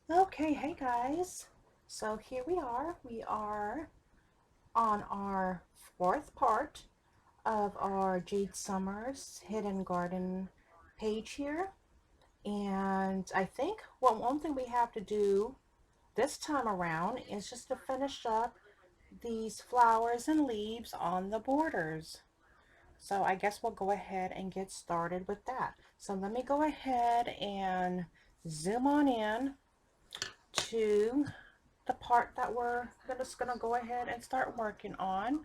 Okay, hey guys. So here we are. We are on our fourth part of our Jade Summer's Hidden Garden page here. And I think one thing we have to do this time around is just to finish up these flowers and leaves on the borders. So I guess we'll go ahead and get started with that. So let me go ahead and zoom on in to the part that we're just gonna go ahead and start working on.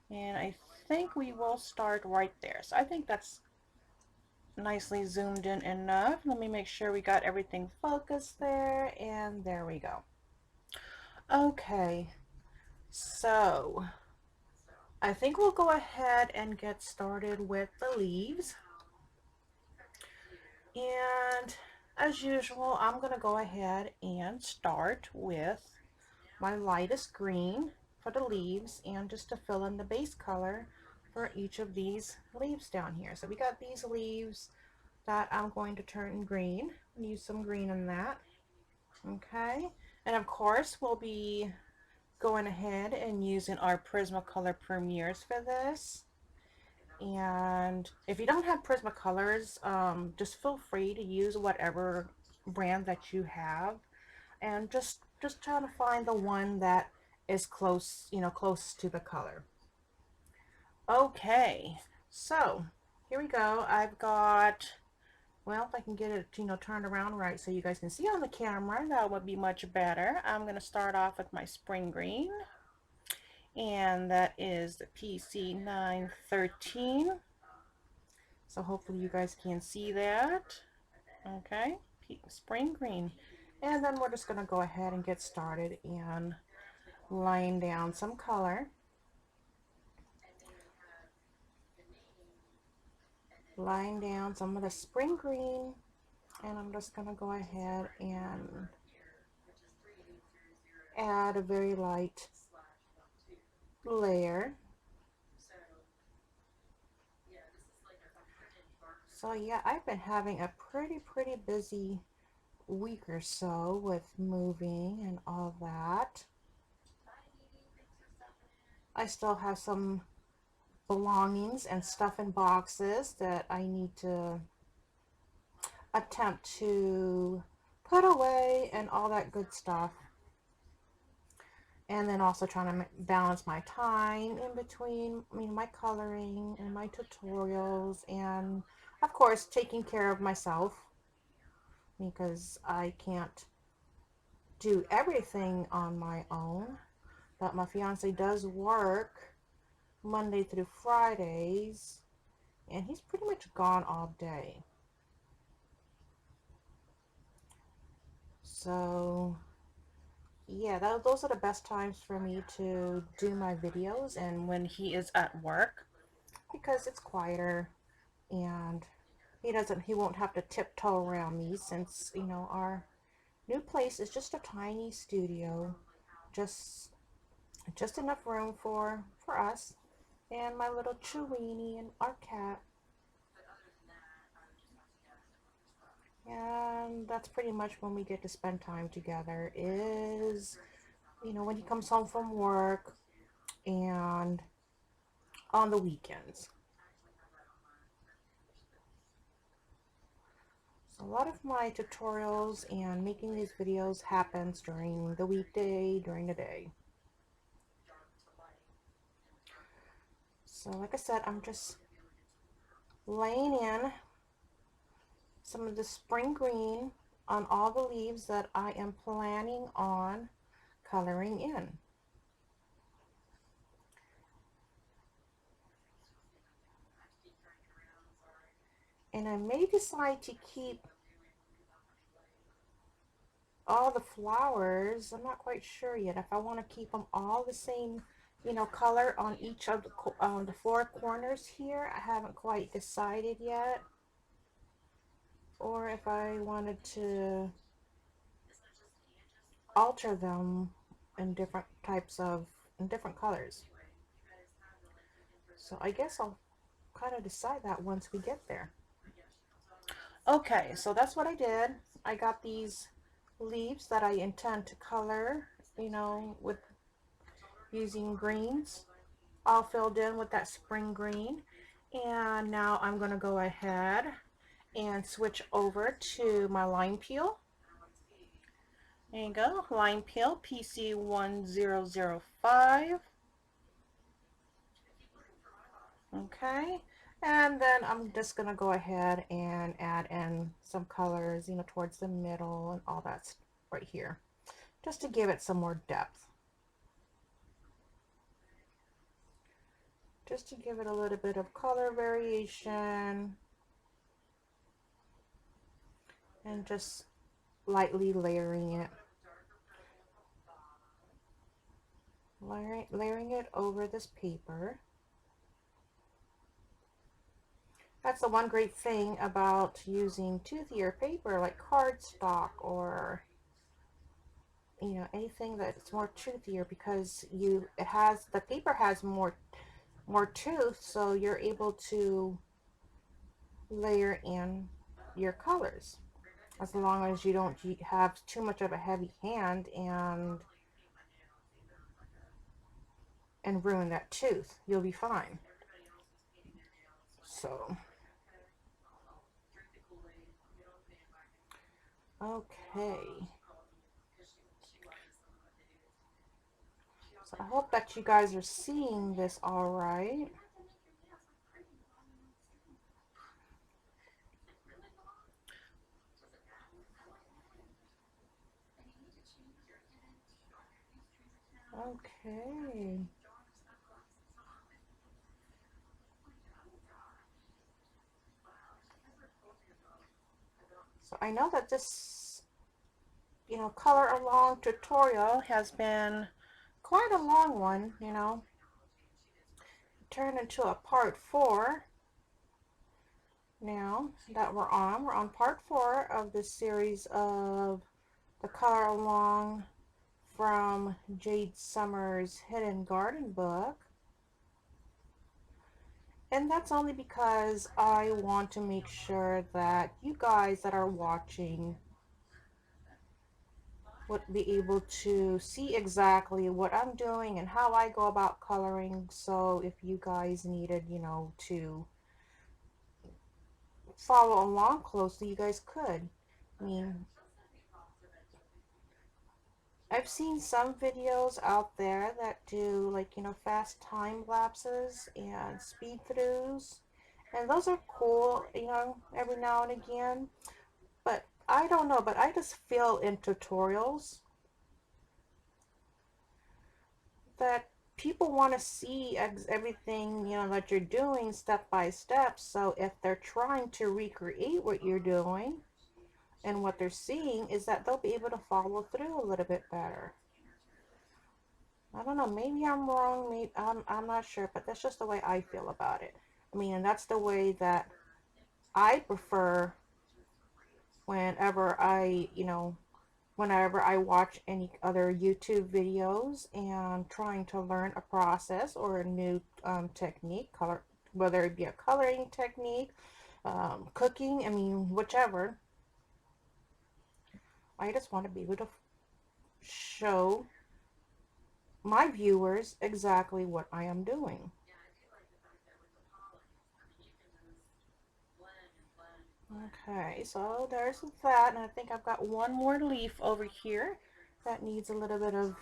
And I think we will start right there. So I think that's nicely zoomed in enough. Let me make sure we got everything focused there, and there we go. Okay, so I think we'll go ahead and get started with the leaves. And as usual, I'm gonna go ahead and start with my lightest green for the leaves and just to fill in the base color for each of these leaves down here. So we got these leaves that I'm going to turn green and use some green in that. Okay, and of course we'll be going ahead and using our Prismacolor Premieres for this. And if you don't have Prismacolors, just feel free to use whatever brand that you have, and just try to find the one that is close, close to the color. Okay, so here we go. I've got, well, if I can get it, turned around right so you guys can see on the camera, that would be much better. I'm going to start off with my spring green, and that is the PC 913. So hopefully you guys can see that. Okay, spring green. And then we're just going to go ahead and get started and laying down some color, laying down some of the spring green, and I'm just going to go ahead and add a very light layer. So yeah, I've been having a pretty busy week or so with moving and all that. I still have some belongings and stuff in boxes that I need to attempt to put away and all that good stuff. And then also trying to balance my time in between, my coloring and my tutorials, and of course taking care of myself because I can't do everything on my own. But my fiance does work Monday through Fridays, and he's pretty much gone all day. So yeah, those are the best times for me to do my videos, and when he is at work, because it's quieter and he won't have to tiptoe around me, since our new place is just a tiny studio, just just enough room for us and my little Chewini and our cat. And that's pretty much when we get to spend time together, is when he comes home from work and on the weekends. So a lot of my tutorials and making these videos happens during the weekday, during the day. So like I said, I'm just laying in some of the spring green on all the leaves that I am planning on coloring in. And I may decide to keep all the flowers. I'm not quite sure yet if I want to keep them all the same, color on each of the four corners here. I haven't quite decided yet. Or if I wanted to alter them in different colors. So I guess I'll kind of decide that once we get there. Okay, so that's what I did. I got these leaves that I intend to color, you know, with using greens, all filled in with that spring green. And now I'm going to go ahead and switch over to my lime peel. There you go, lime peel PC1005. Okay, and then I'm just gonna go ahead and add in some colors, you know, towards the middle and all that's right here, just to give it some more depth. Just to give it a little bit of color variation and just lightly layering it. Layering it over this paper. That's the one great thing about using toothier paper like cardstock or, you know, anything that's more toothier, because the paper has more tooth, so you're able to layer in your colors as long as you don't have too much of a heavy hand and ruin that tooth. You'll be fine. So okay, so I hope that you guys are seeing this all right. Okay. So I know that this, you know, color along tutorial has been quite a long one, you know. Turned into a part 4 now that we're on. We're on part 4 of this series of the color along from Jade Summer's Hidden Garden book. And that's only because I want to make sure that you guys that are watching would be able to see exactly what I'm doing and how I go about coloring. So if you guys needed, you know, to follow along closely, you guys could. I mean, I've seen some videos out there that do, like, you know, fast time lapses and speed throughs, and those are cool, you know, every now and again. But I don't know, but I just feel in tutorials that people want to see everything, you know, that you're doing step by step. So if they're trying to recreate what you're doing, and what they're seeing is that they'll be able to follow through a little bit better. I don't know, maybe I'm wrong, maybe I'm not sure, but that's just the way I feel about it. I mean, and that's the way that I prefer whenever whenever I watch any other YouTube videos and trying to learn a process or a new technique, whether it be a coloring technique, cooking, I mean, whichever. I just want to be able to show my viewers exactly what I am doing. Okay, so there's that, and I think I've got one more leaf over here that needs a little bit of,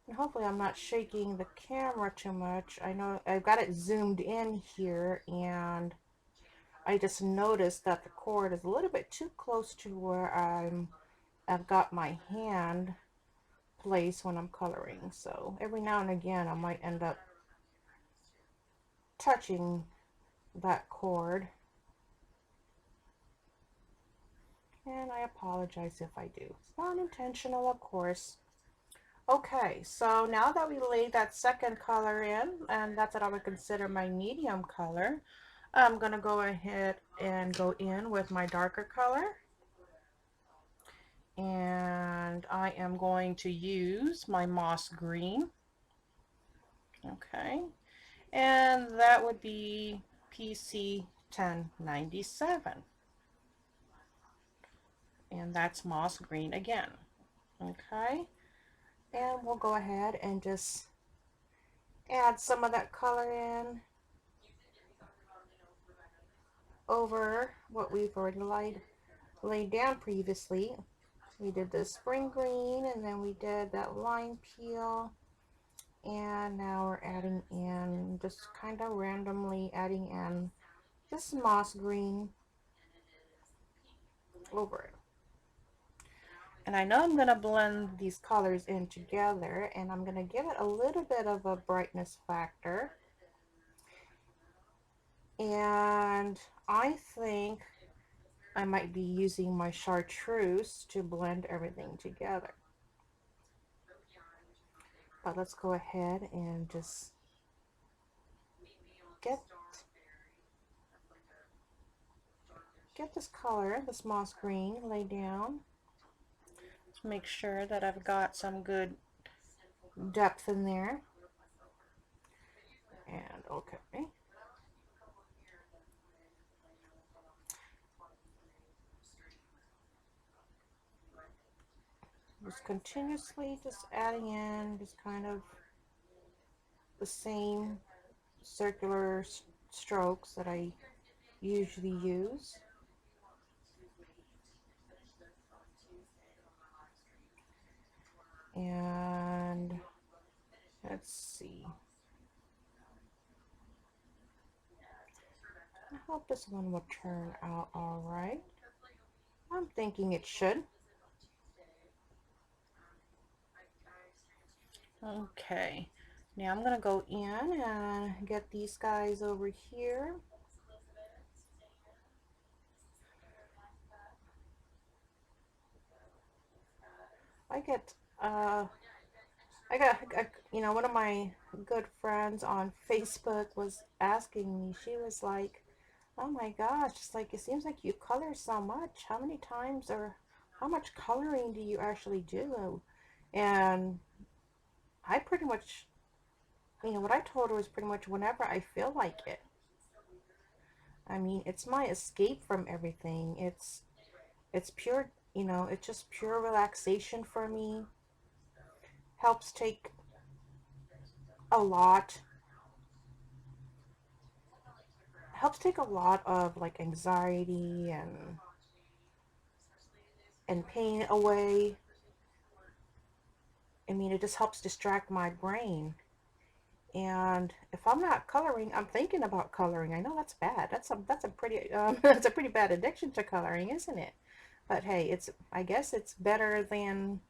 and hopefully I'm not shaking the camera too much. I know I've got it zoomed in here, and I just noticed that the cord is a little bit too close to where I've got my hand placed when I'm coloring. So every now and again I might end up touching that cord, and I apologize if I do. It's not intentional, of course. Okay, so now that we laid that second color in, and that's what I would consider my medium color, I'm going to go ahead and go in with my darker color. And I am going to use my moss green. Okay, and that would be PC 1097. and that's moss green again. Okay, and we'll go ahead and just add some of that color in over what we've already laid down previously. We did the spring green, and then we did that lime peel, and now we're adding in, just kind of randomly adding in this moss green over it. And I know I'm going to blend these colors in together, and I'm going to give it a little bit of a brightness factor. And I think I might be using my chartreuse to blend everything together. But let's go ahead and just get this color, this moss green, laid down. Let's make sure that I've got some good depth in there. And okay. Just continuously just adding in just kind of the same circular strokes that I usually use. And let's see. I hope this one will turn out all right. I'm thinking it should. Okay, now I'm gonna go in and get these guys over here. I got, you know, one of my good friends on Facebook was asking me, she was like, oh my gosh, it's like, it seems like you color so much. How many times or how much coloring do you actually do? And I pretty much, you know, what I told her was pretty much whenever I feel like it. I mean, it's my escape from everything. It's pure, you know, it's just pure relaxation for me. Helps take a lot of like anxiety and pain away. I mean, it just helps distract my brain. And if I'm not coloring, I'm thinking about coloring. I know that's bad. That's a pretty that's a pretty bad addiction to coloring, isn't it? But hey, I guess it's better than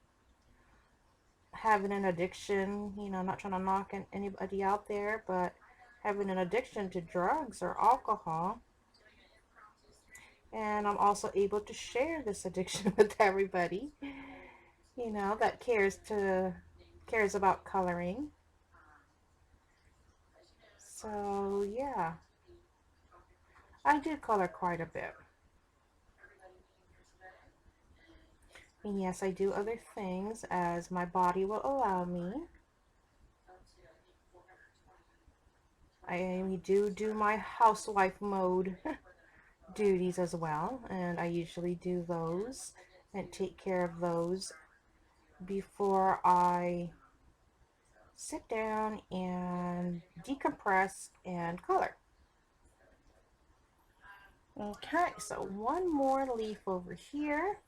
having an addiction. You know, not trying to knock anybody out there, but having an addiction to drugs or alcohol. And I'm also able to share this addiction with everybody, you know, that cares about coloring. So yeah, I do color quite a bit. And yes, I do other things as my body will allow me. I do my housewife mode duties as well, and I usually do those and take care of those before I sit down and decompress and color. Okay, so one more leaf over here.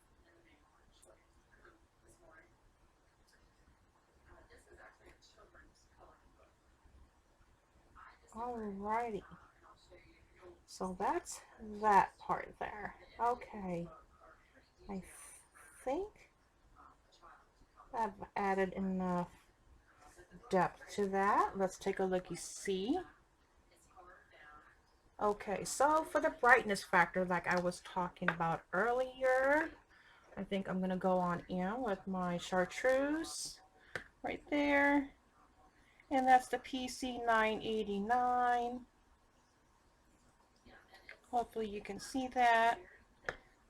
Alrighty, so that's that part there. Okay, I think I've added enough depth to that. Let's take a looky see. Okay, so for the brightness factor like I was talking about earlier, I think I'm gonna go on in with my chartreuse right there, and that's the PC 989. Hopefully you can see that.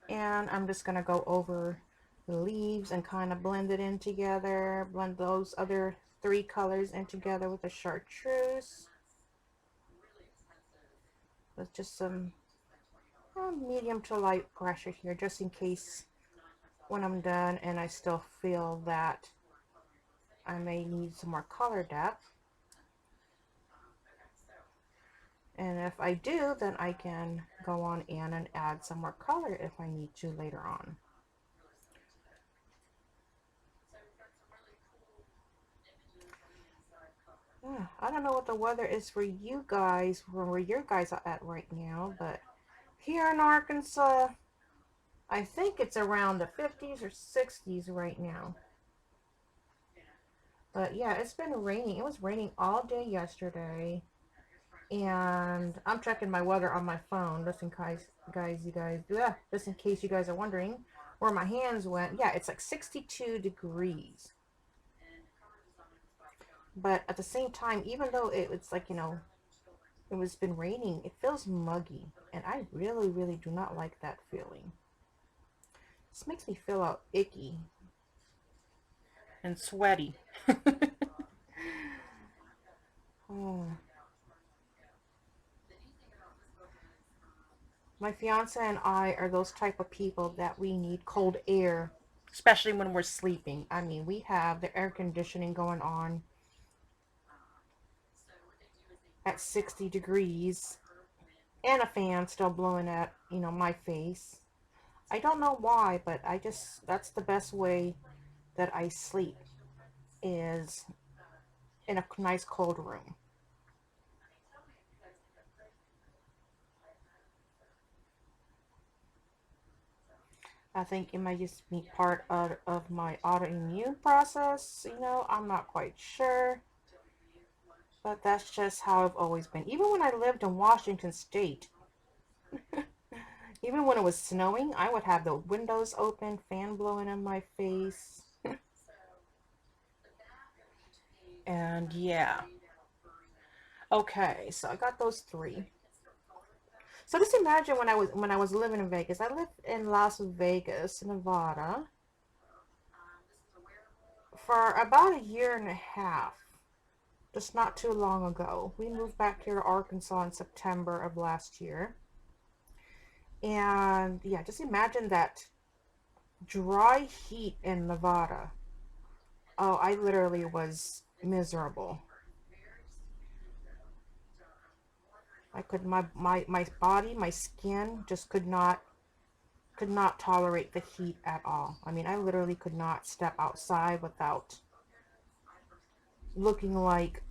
And I'm just gonna go over the leaves and kind of blend it in together, blend those other three colors in together with the chartreuse. With just some medium to light pressure here, just in case when I'm done and I still feel that I may need some more color depth. And if I do, then I can go on in and add some more color if I need to later on. Yeah, I don't know what the weather is for you guys, where your guys are at right now, but here in Arkansas, I think it's around the 50s or 60s right now. But yeah, it's been raining. It was raining all day yesterday. And I'm checking my weather on my phone just in case, just in case you guys are wondering where my hands went. Yeah, it's like 62 degrees. But at the same time, even though it's like, it was been raining, it feels muggy. And I really, really do not like that feeling. This makes me feel all icky and sweaty. Oh. My fiance and I are those type of people that we need cold air, especially when we're sleeping. I mean, we have the air conditioning going on at 60 degrees and a fan still blowing at, my face. I don't know why, but that's the best way that I sleep, is in a nice cold room. I think it might just be part of my autoimmune process, I'm not quite sure. But that's just how I've always been. Even when I lived in Washington State, even when it was snowing, I would have the windows open, fan blowing in my face. And yeah. Okay, so I got those three. So just imagine when I was living in Vegas. I lived in Las Vegas, Nevada, for about a year and a half. Just not too long ago. We moved back here to Arkansas in September of last year. And yeah, just imagine that dry heat in Nevada. Oh, I literally was miserable. I could my body, my skin just could not tolerate the heat at all. I mean, I literally could not step outside without looking like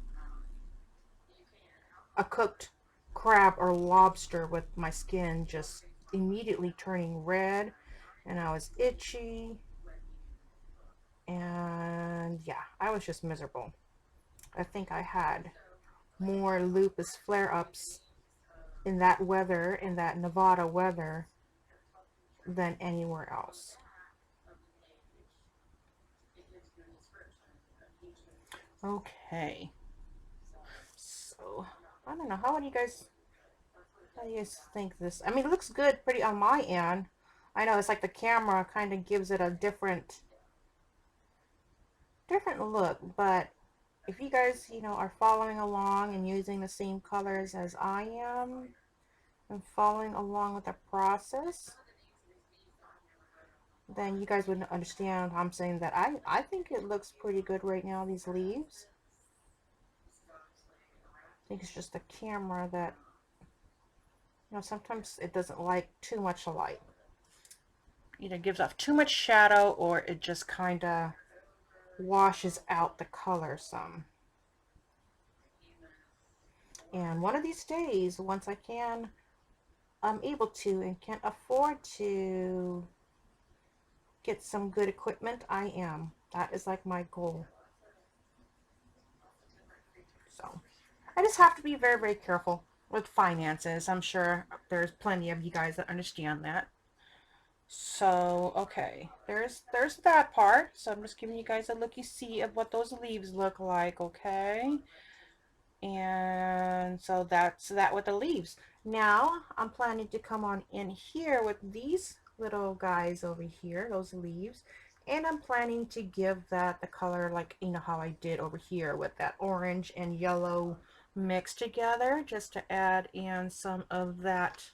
a cooked crab or lobster, with my skin just immediately turning red, and I was itchy, and yeah, I was just miserable. I think I had more lupus flare-ups in that Nevada weather, than anywhere else. Okay, so I don't know. How do you guys think this? I mean, it looks good, pretty on my end. I know it's like the camera kind of gives it a different look, but if you guys, are following along and using the same colors as I am and following along with the process, then you guys would understand. I'm saying that I think it looks pretty good right now, these leaves. I think it's just the camera that, sometimes it doesn't like too much light. Either gives off too much shadow, or it just kind of washes out the color some. And one of these days, once I'm able to and can afford to get some good equipment, I am. That is like my goal. So I just have to be very, very careful with finances. I'm sure there's plenty of you guys that understand that. So, okay, there's that part. So I'm just giving you guys a looky-see of what those leaves look like, okay? And so that's that with the leaves. Now I'm planning to come on in here with these little guys over here, those leaves. And I'm planning to give that the color, like, how I did over here with that orange and yellow mixed together, just to add in some of that,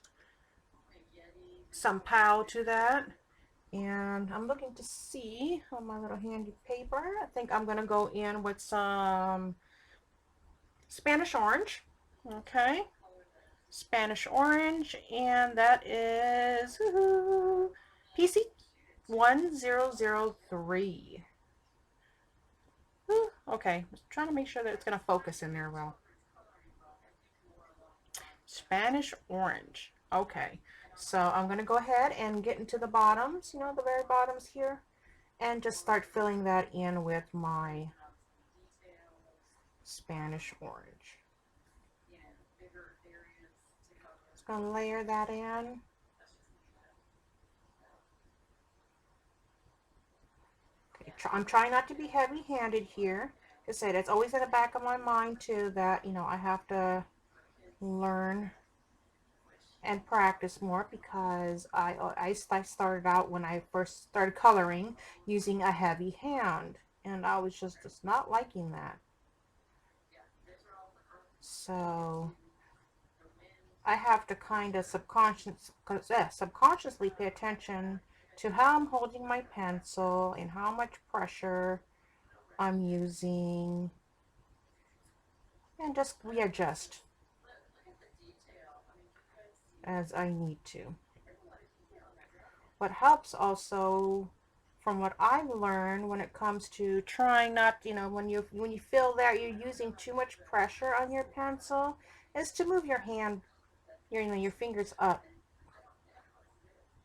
some pow to that. And I'm looking to see on my little handy paper. I think I'm gonna go in with some Spanish orange. Okay, Spanish orange, and that is PC 1003. Okay, just trying to make sure that it's gonna focus in there well. Spanish orange. Okay, so I'm gonna go ahead and get into the bottoms, you know, the very bottoms here, and just start filling that in with my Spanish orange. Just gonna layer that in. Okay, I'm trying not to be heavy-handed here. Like I said, it's always in the back of my mind too that, you know, I have to learn and practice more because I started out when I first started coloring using a heavy hand, and I was just not liking that. So I have to kind of subconsciously pay attention to how I'm holding my pencil and how much pressure I'm using, and just readjust as I need to. What helps also, from what I've learned when it comes to trying not, you know, when you feel that you're using too much pressure on your pencil, is to move your hand, your fingers up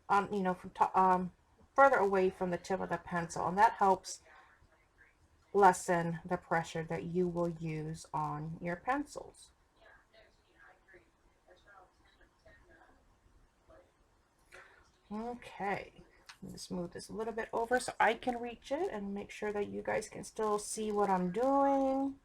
on, from further away from the tip of the pencil, and that helps lessen the pressure that you will use on your pencils. Okay, just move this a little bit over so I can reach it and make sure that you guys can still see what I'm doing.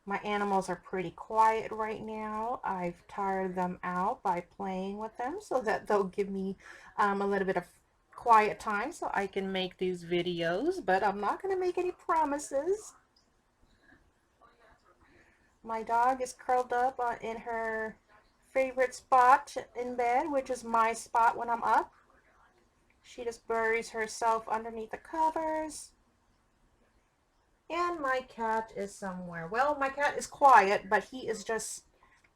My animals are pretty quiet right now. I've tired them out by playing with them so that they'll give me a little bit of quiet time so I can make these videos, but I'm not going to make any promises. My dog is curled up in her favorite spot in bed, which is my spot when I'm up. She just buries herself underneath the covers. And my cat is somewhere. Well, my cat is quiet, but he is just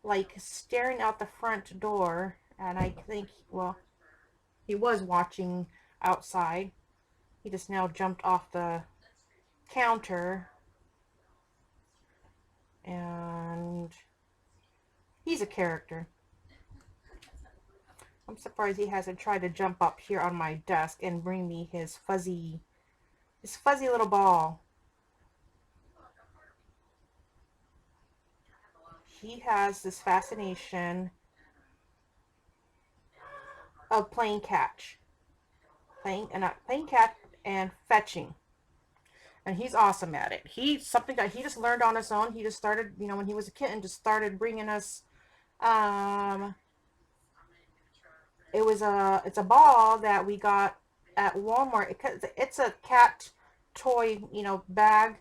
like staring out the front door. And I think, well, he was watching outside. He just now jumped off the counter. And he's a character. I'm surprised he hasn't tried to jump up here on my desk and bring me his fuzzy little ball. He has this fascination of playing catch. Playing catch and fetching. And he's awesome at it. He's something that he just learned on his own. He just started, when he was a kitten, just started bringing us um it's a ball that we got at Walmart. It's a cat toy, bag,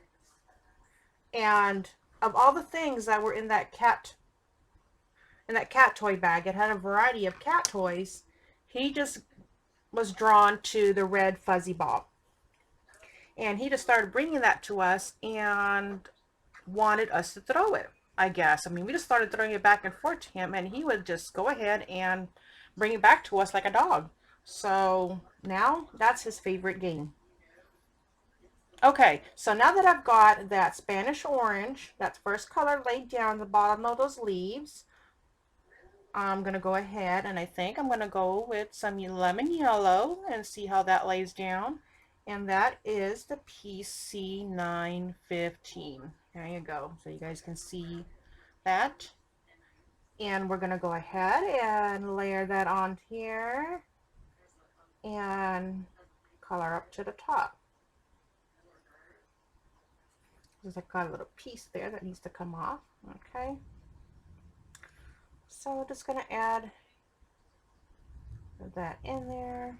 and of all the things that were in that cat toy bag, it had a variety of cat toys. He just was drawn to the red fuzzy ball, and he just started bringing that to us and wanted us to throw it, I guess. I mean, we just started throwing it back and forth to him, and he would just go ahead and bring it back to us like a dog. So now that's his favorite game. Okay, so now that I've got that Spanish orange, that first color laid down the bottom of those leaves, I'm going to go ahead and I think I'm going to go with some lemon yellow and see how that lays down. And that is the PC 915. There you go. So you guys can see that. And we're going to go ahead and layer that on here and color up to the top. There's got a little piece there that needs to come off. Okay. So we're just going to add that in there.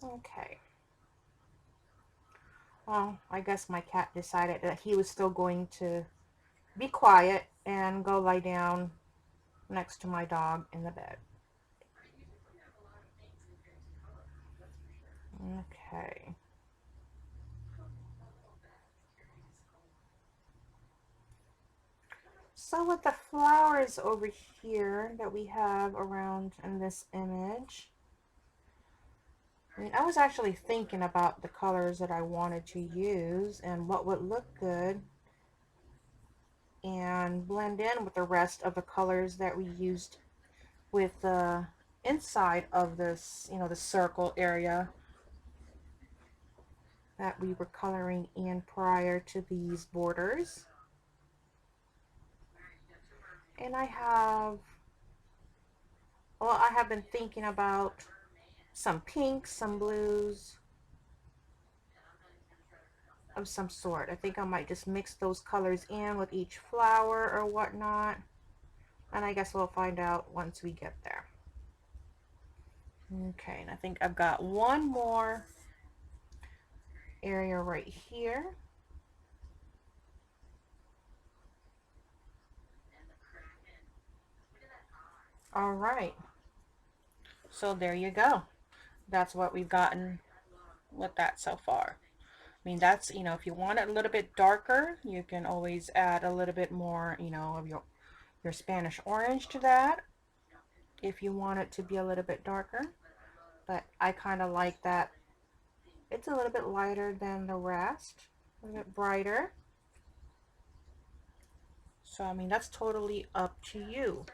Okay. Well, I guess my cat decided that he was still going to be quiet and go lie down next to my dog in the bed. Okay. So with the flowers over here that we have around in this image, I mean, I was actually thinking about the colors that I wanted to use and what would look good and blend in with the rest of the colors that we used with the inside of this, you know, the circle area that we were coloring in prior to these borders. And I have been thinking about some pinks, some blues of some sort. I think I might just mix those colors in with each flower or whatnot. And I guess we'll find out once we get there. Okay, and I think I've got one more area right here. All right, so there you go. That's what we've gotten with that so far. I mean, that's, you know, if you want it a little bit darker, you can always add a little bit more, you know, of your Spanish orange to that if you want it to be a little bit darker. But I kind of like that it's a little bit lighter than the rest, a little bit brighter. So, I mean, that's totally up to you.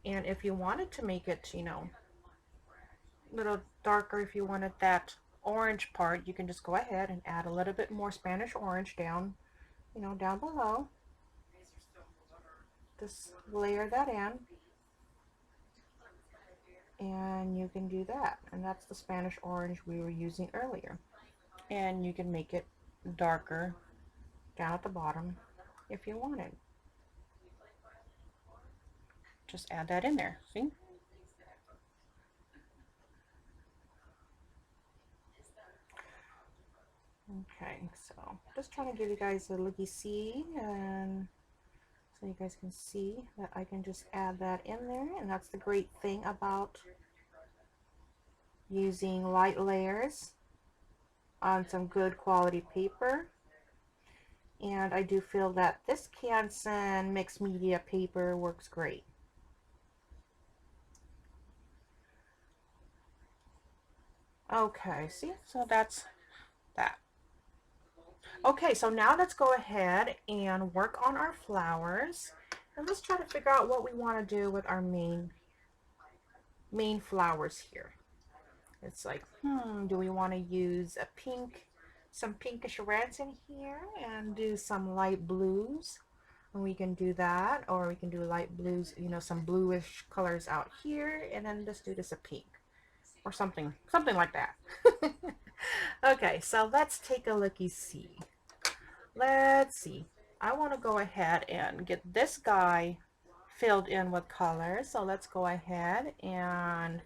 And if you wanted to make it, you know, a little darker, if you wanted that orange part, you can just go ahead and add a little bit more Spanish orange down, you know, down below. Just layer that in. And you can do that. And that's the Spanish orange we were using earlier. And you can make it darker down at the bottom if you wanted. Just add that in there, see? Okay, so just trying to give you guys a looky see, and so you guys can see that I can just add that in there. And that's the great thing about using light layers on some good quality paper. And I do feel that this Canson Mixed-media paper works great. Okay, see, so that's that. Okay, so now let's go ahead and work on our flowers. And let's try to figure out what we want to do with our main flowers here. It's like, do we want to use a pink, some pinkish reds in here and do some light blues? And we can do that, or we can do light blues, you know, some bluish colors out here, and then just do this a pink or something like that. Okay, so let's take a looky see. Let's see. I want to go ahead and get this guy filled in with color. So let's go ahead and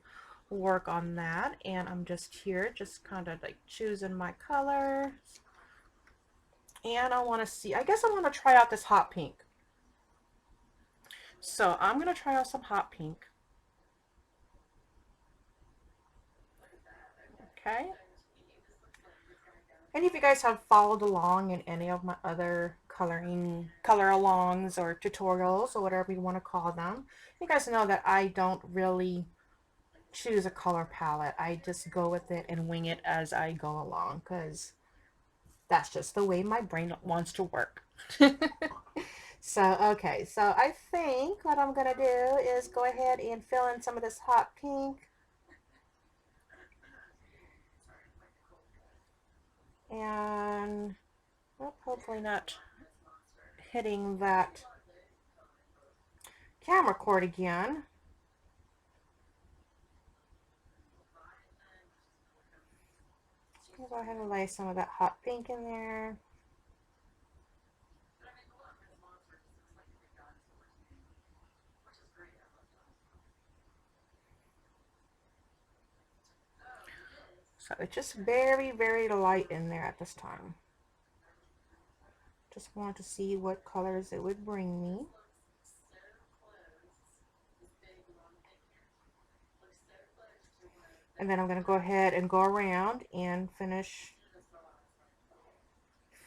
work on that. And I'm just here, just kind of like choosing my colors. And I want to see, I guess I want to try out this hot pink. So I'm going to try out some hot pink. Okay. And if you guys have followed along in any of my other color alongs or tutorials or whatever you want to call them, you guys know that I don't really choose a color palette. I just go with it and wing it as I go along, because that's just the way my brain wants to work. So, okay, so I think what I'm going to do is go ahead and fill in some of this hot pink. And well, hopefully not hitting that camera cord again. Go ahead and lay some of that hot pink in there. So it's just very, very light in there at this time. Just wanted to see what colors it would bring me. And then I'm going to go ahead and go around and finish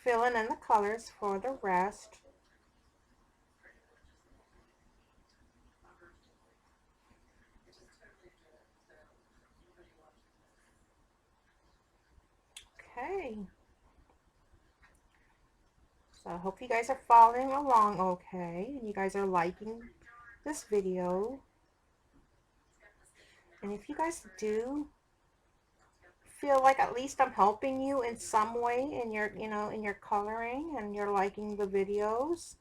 filling in the colors for the rest. Okay. So I hope you guys are following along okay, and you guys are liking this video. And if you guys do feel like at least I'm helping you in some way in your, in your coloring, and you're liking the videos,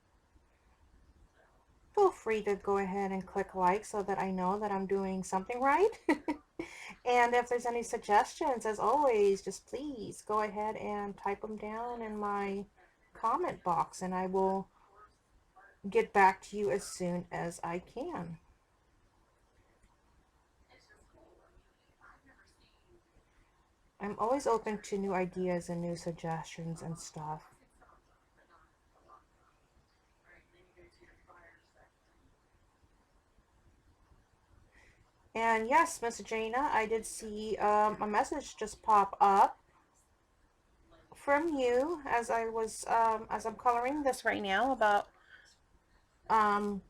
feel free to go ahead and click like so that I know that I'm doing something right. And if there's any suggestions, as always, just please go ahead and type them down in my comment box, and I will get back to you as soon as I can. I'm always open to new ideas and new suggestions and stuff. And yes, Miss Jana, I did see a message just pop up from you as I was as I'm coloring this right now about um,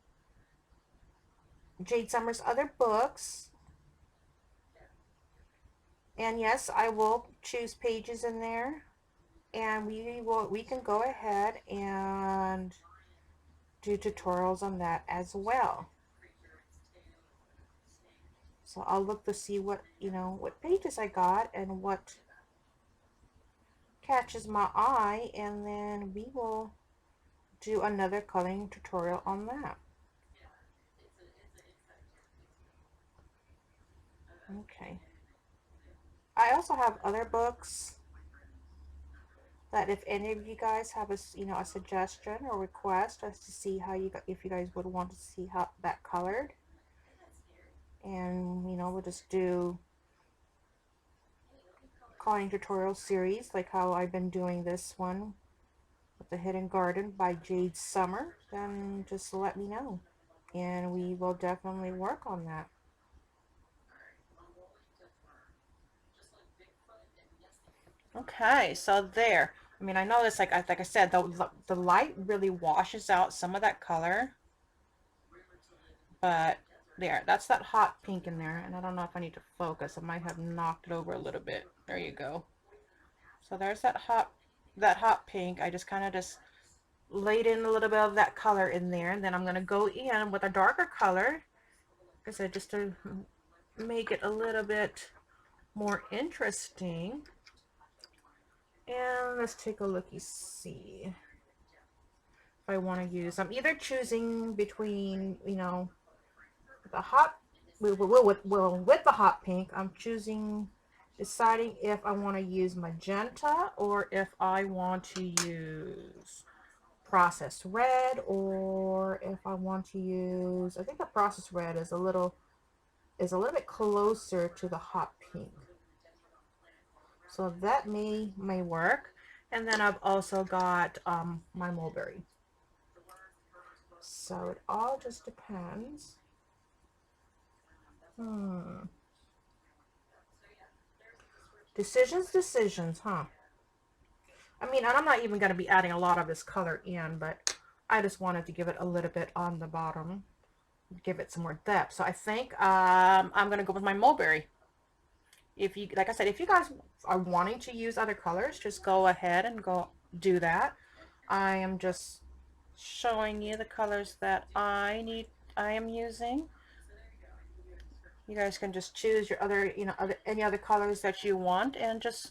Jade Summer's other books. And yes, I will choose pages in there, and we can go ahead and do tutorials on that as well. So I'll look to see what, what pages I got and what catches my eye, and then we will do another coloring tutorial on that. Okay. I also have other books that if any of you guys have a suggestion or request as to see how if you guys would want to see how that colored, and we'll just do coloring tutorial series like how I've been doing this one with the Hidden Garden by Jade Summer, then just let me know and we will definitely work on that. Okay, so there. I mean, I know this, like I said, the light really washes out some of that color, but there, that's that hot pink in there, and I don't know if I need to focus. I might have knocked it over a little bit. There you go. So there's that hot pink. I just kind of just laid in a little bit of that color in there, and then I'm going to go in with a darker color, like I said, just to make it a little bit more interesting. And let's take a looky see if I want to use. I'm either choosing between, the hot, with the hot pink, I'm deciding if I want to use magenta or if I want to use processed red, or if I want to use, I think the processed red is a little bit closer to the hot pink. So that may work. And then I've also got my mulberry. So it all just depends. Decisions, huh? I mean, and I'm not even going to be adding a lot of this color in, but I just wanted to give it a little bit on the bottom, give it some more depth. So I think I'm going to go with my mulberry. If you, like I said, if you guys are wanting to use other colors, just go ahead and go do that. I am just showing you the colors that I am using. You guys can just choose your other, any other colors that you want, and just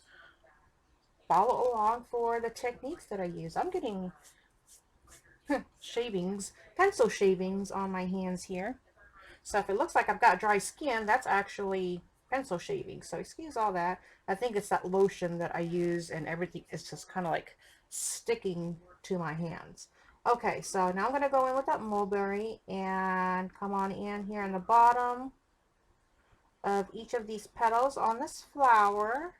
follow along for the techniques that I use. I'm getting shavings, pencil shavings on my hands here. So if it looks like I've got dry skin, that's actually pencil shavings. So excuse all that. I think it's that lotion that I use, and everything is just kind of like sticking to my hands. Okay, so now I'm going to go in with that mulberry and come on in here in the bottom of each of these petals on this flower.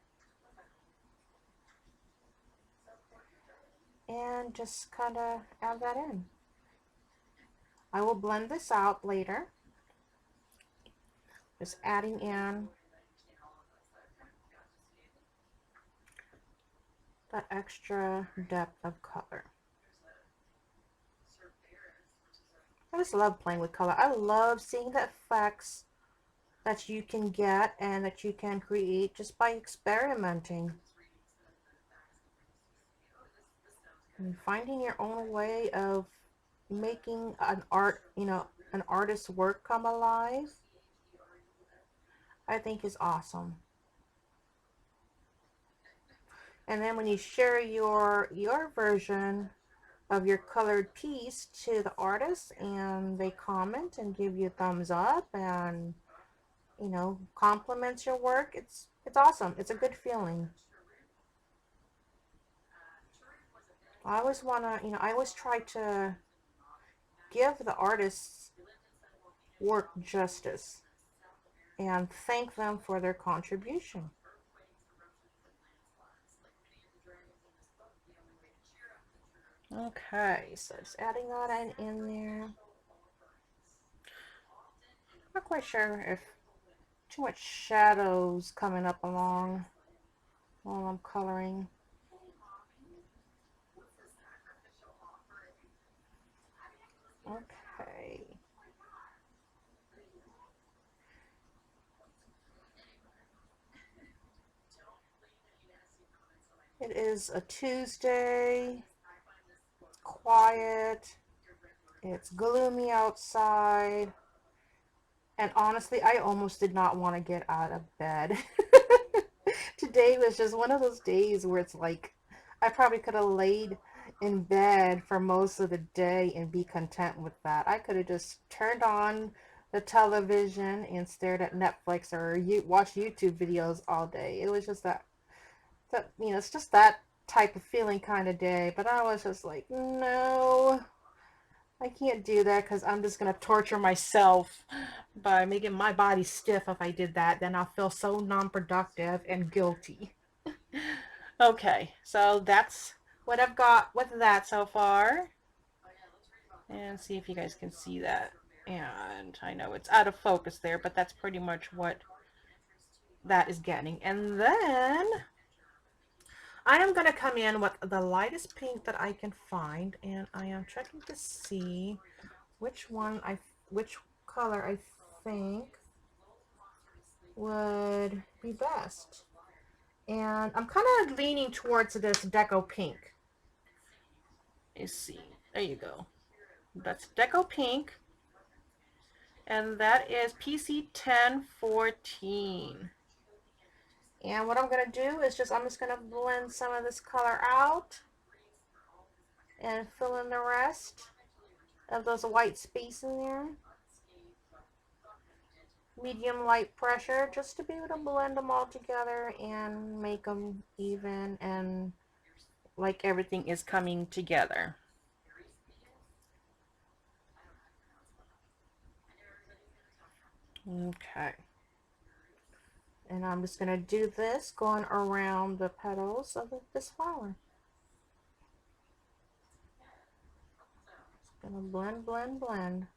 and just kind of add that in. I will blend this out later. Just adding in that extra depth of color. I just love playing with color. I love seeing the effects that you can get and that you can create just by experimenting and finding your own way of making an an artist's work come alive. I think is awesome. And then when you share your version of your colored piece to the artist and they comment and give you a thumbs up and compliments your work, it's awesome. It's a good feeling. I always want to, I always try to give the artist's work justice and thank them for their contribution. Okay, so just adding that in there. Not quite sure if too much shadows coming up along while I'm coloring. Okay. It is a Tuesday. It's quiet. It's gloomy outside. And honestly, I almost did not want to get out of bed. Today was just one of those days where it's like I probably could have laid in bed for most of the day and be content with that. I could have just turned on the television and stared at Netflix or watch YouTube videos all day. It was just it's just that type of feeling kind of day. But I was just like, no, I can't do that because I'm just going to torture myself by making my body stiff. If I did that, then I'll feel so non-productive and guilty. Okay, so that's what I've got with that so far. And see if you guys can see that. And I know it's out of focus there, but that's pretty much what that is getting. And then I am going to come in with the lightest pink that I can find, and I am checking to see which color I think would be best. And I'm kind of leaning towards this Deco Pink. Let's see. There you go. That's Deco Pink. And that is PC 1014. And what I'm going to do is I'm just going to blend some of this color out and fill in the rest of those white space in there. Medium light pressure just to be able to blend them all together and make them even and like everything is coming together. Okay. And I'm just going to do this going around the petals of this flower. Just going to blend, blend, blend.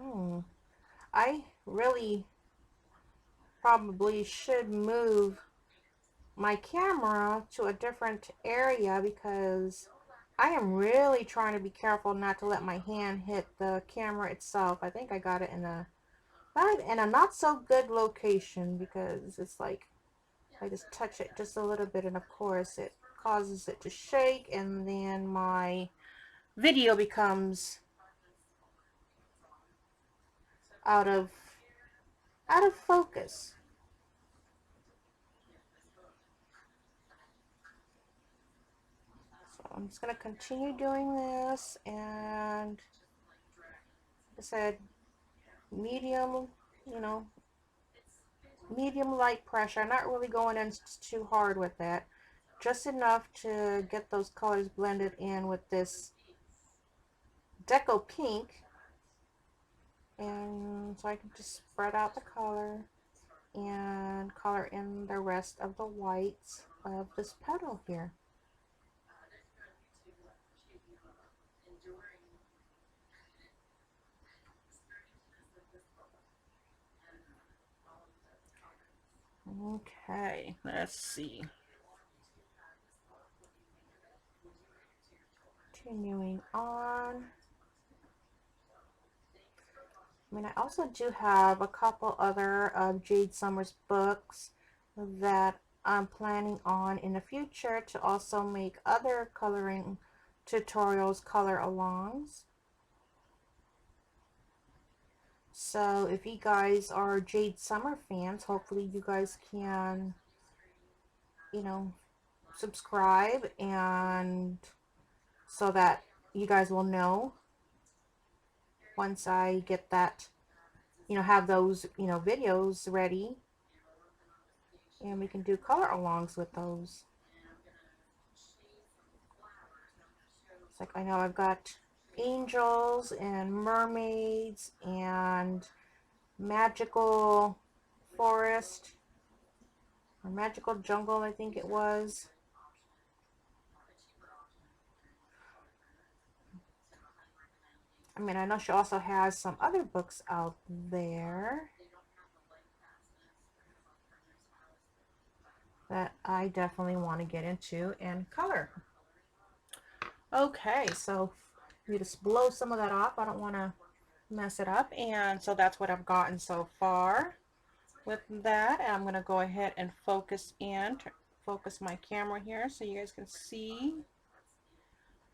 Oh, I really probably should move my camera to a different area because I am really trying to be careful not to let my hand hit the camera itself. I think I got it in a not so good location because it's like I just touch it just a little bit and of course it causes it to shake and then my video becomes out of focus. So I'm just going to continue doing this, and like I said, medium, medium light pressure. I'm not really going in too hard with that. Just enough to get those colors blended in with this Deco Pink And so I can just spread out the color and color in the rest of the whites of this petal here. Okay, let's see. Continuing on. I mean, I also do have a couple other of Jade Summer's books that I'm planning on in the future to also make other coloring tutorials, color alongs. So if you guys are Jade Summer fans, hopefully you guys can, you know, subscribe, and so that you guys will know once I get that, have those, videos ready, and we can do color alongs with those. It's like, I know I've got angels and mermaids and magical forest or magical jungle, I think it was. I mean, I know she also has some other books out there that I definitely want to get into and color. Okay, so you just blow some of that off. I don't want to mess it up. And so that's what I've gotten so far with that. And I'm going to go ahead and focus my camera here so you guys can see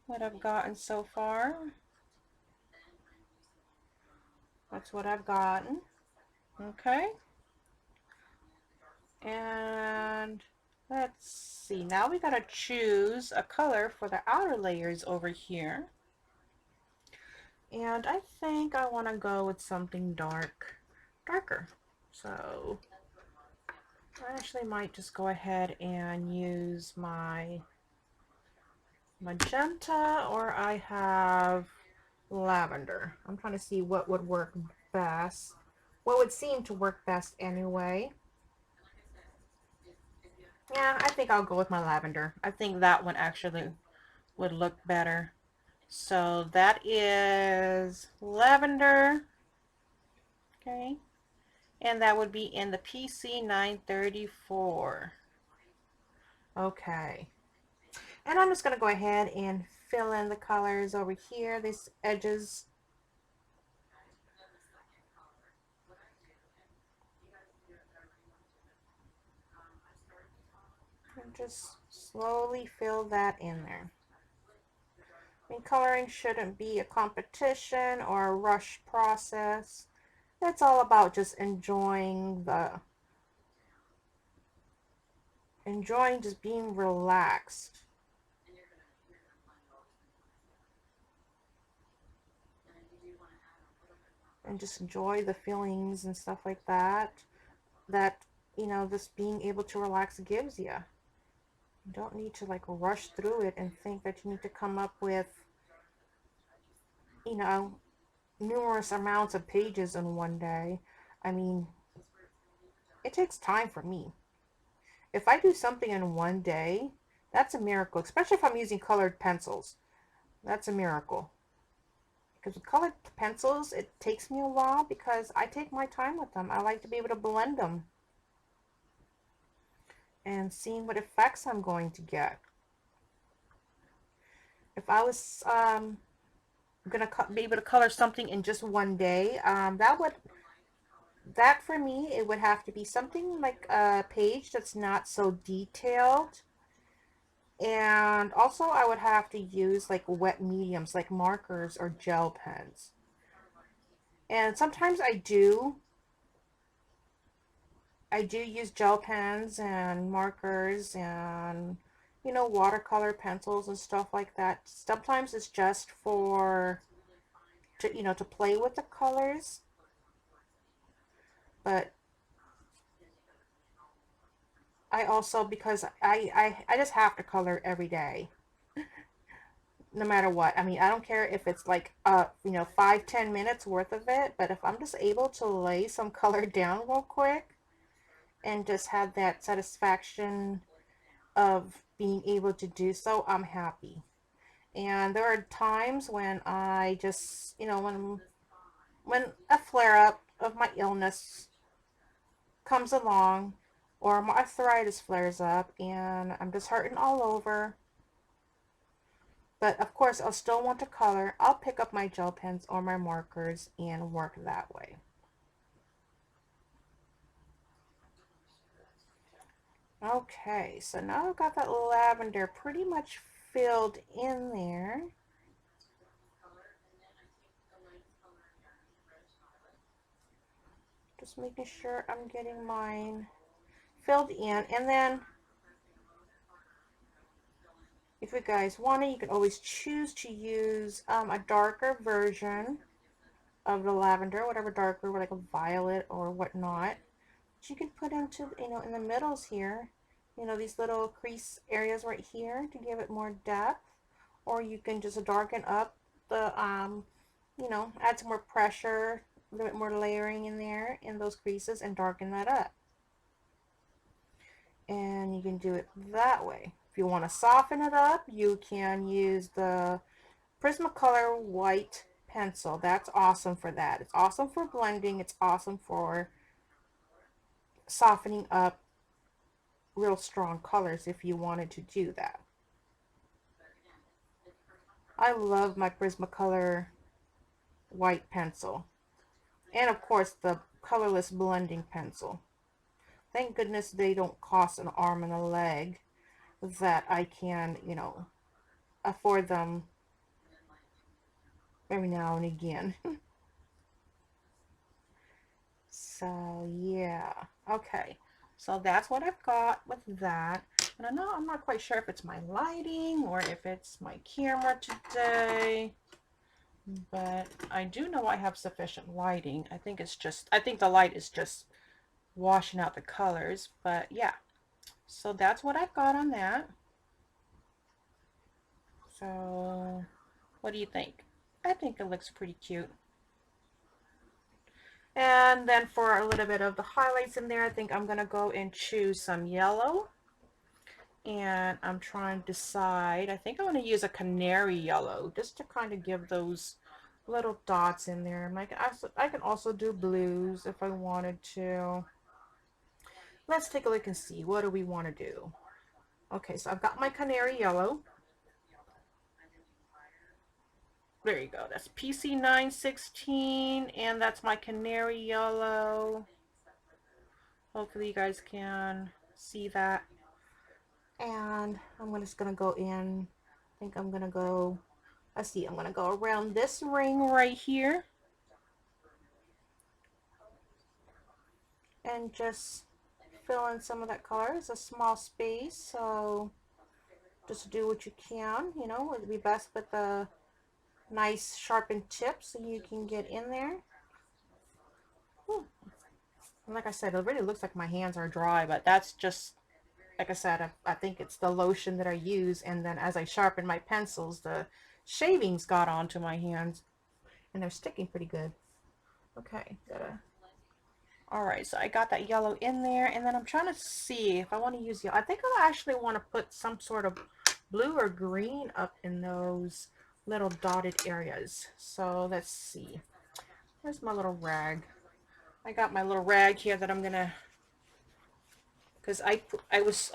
what I've gotten so far. That's what I've gotten. Okay. And let's see. Now we got to choose a color for the outer layers over here. And I think I want to go with something darker. So I actually might just go ahead and use my magenta, or I have lavender. I'm trying to see what would work best. What would seem to work best anyway. Yeah, I think I'll go with my lavender. I think that one actually would look better. So that is lavender. Okay. And that would be in the PC 934. Okay. And I'm just going to go ahead and fill in the colors over here, these edges. And just slowly fill that in there. I mean, coloring shouldn't be a competition or a rush process. It's all about just enjoying just being relaxed. And just enjoy the feelings and stuff like that, just being able to relax gives you. You don't need to like rush through it and think that you need to come up with, numerous amounts of pages in one day. I mean, it takes time for me. If I do something in one day, that's a miracle, especially if I'm using colored pencils. That's a miracle. Because with colored pencils, it takes me a while because I take my time with them. I like to be able to blend them and seeing what effects I'm going to get. If I was gonna be able to color something in just one day, that for me, it would have to be something like a page that's not so detailed. And also I would have to use like wet mediums like markers or gel pens. And sometimes I do use gel pens and markers and watercolor pencils and stuff like that. Sometimes it's just to play with the colors, but I also, because I just have to color every day. no matter what. I mean, I don't care if it's like, you know, 5-10 minutes worth of it, but if I'm just able to lay some color down real quick and just have that satisfaction of being able to do so, I'm happy. And there are times when I just, you know, when a flare up of my illness comes along or my arthritis flares up and I'm just hurting all over, but of course I'll still want to color, I'll pick up my gel pens or my markers and work that way. Okay, so now I've got that lavender pretty much filled in there. Just making sure I'm getting mine filled in, and then if you guys want it, you can always choose to use a darker version of the lavender, whatever darker, like a violet or whatnot. But you can put into, you know, in the middles here, you know, these little crease areas right here to give it more depth. Or you can just darken up the, you know, add some more pressure, a little bit more layering in there in those creases and darken that up. And you can do it that way. If you want to soften it up, you can use the Prismacolor white pencil. That's awesome for that. It's awesome for blending. It's awesome for softening up real strong colors if you wanted to do that. I love my Prismacolor white pencil. And of course the colorless blending pencil. Thank goodness they don't cost an arm and a leg, that I can, you know, afford them every now and again. So yeah, okay, so that's what I've got with that. And I know I'm not quite sure if it's my lighting or if it's my camera today, but I do know I have sufficient lighting. I think it's just, I think the light is just washing out the colors, but yeah, so that's what I've got on that. So what do you think? I think it looks pretty cute. And then for a little bit of the highlights in there, I think I'm going to go and choose some yellow. And I'm trying to decide, I think I want to use a canary yellow just to kind of give those little dots in there. I can also do blues if I wanted to. Let's take a look and see, what do we want to do? Okay, so I've got my canary yellow. There you go. That's PC 916, and that's my canary yellow. Hopefully you guys can see that. And I'm just gonna go in. I think I'm gonna go, let's see, I'm gonna go around this ring right here and just fill in some of that color. It's a small space, so just do what you can. You know, it'd be best with the nice sharpened tip so you can get in there. Whew. And like I said, it really looks like my hands are dry, but that's just, like I said, I think it's the lotion that I use, and then as I sharpen my pencils, the shavings got onto my hands and they're sticking pretty good. Okay, all right, so I got that yellow in there, and then I'm trying to see if I want to use yellow. I think I actually want to put some sort of blue or green up in those little dotted areas. So let's see. Where's my little rag? I got my little rag here that I'm gonna, because I was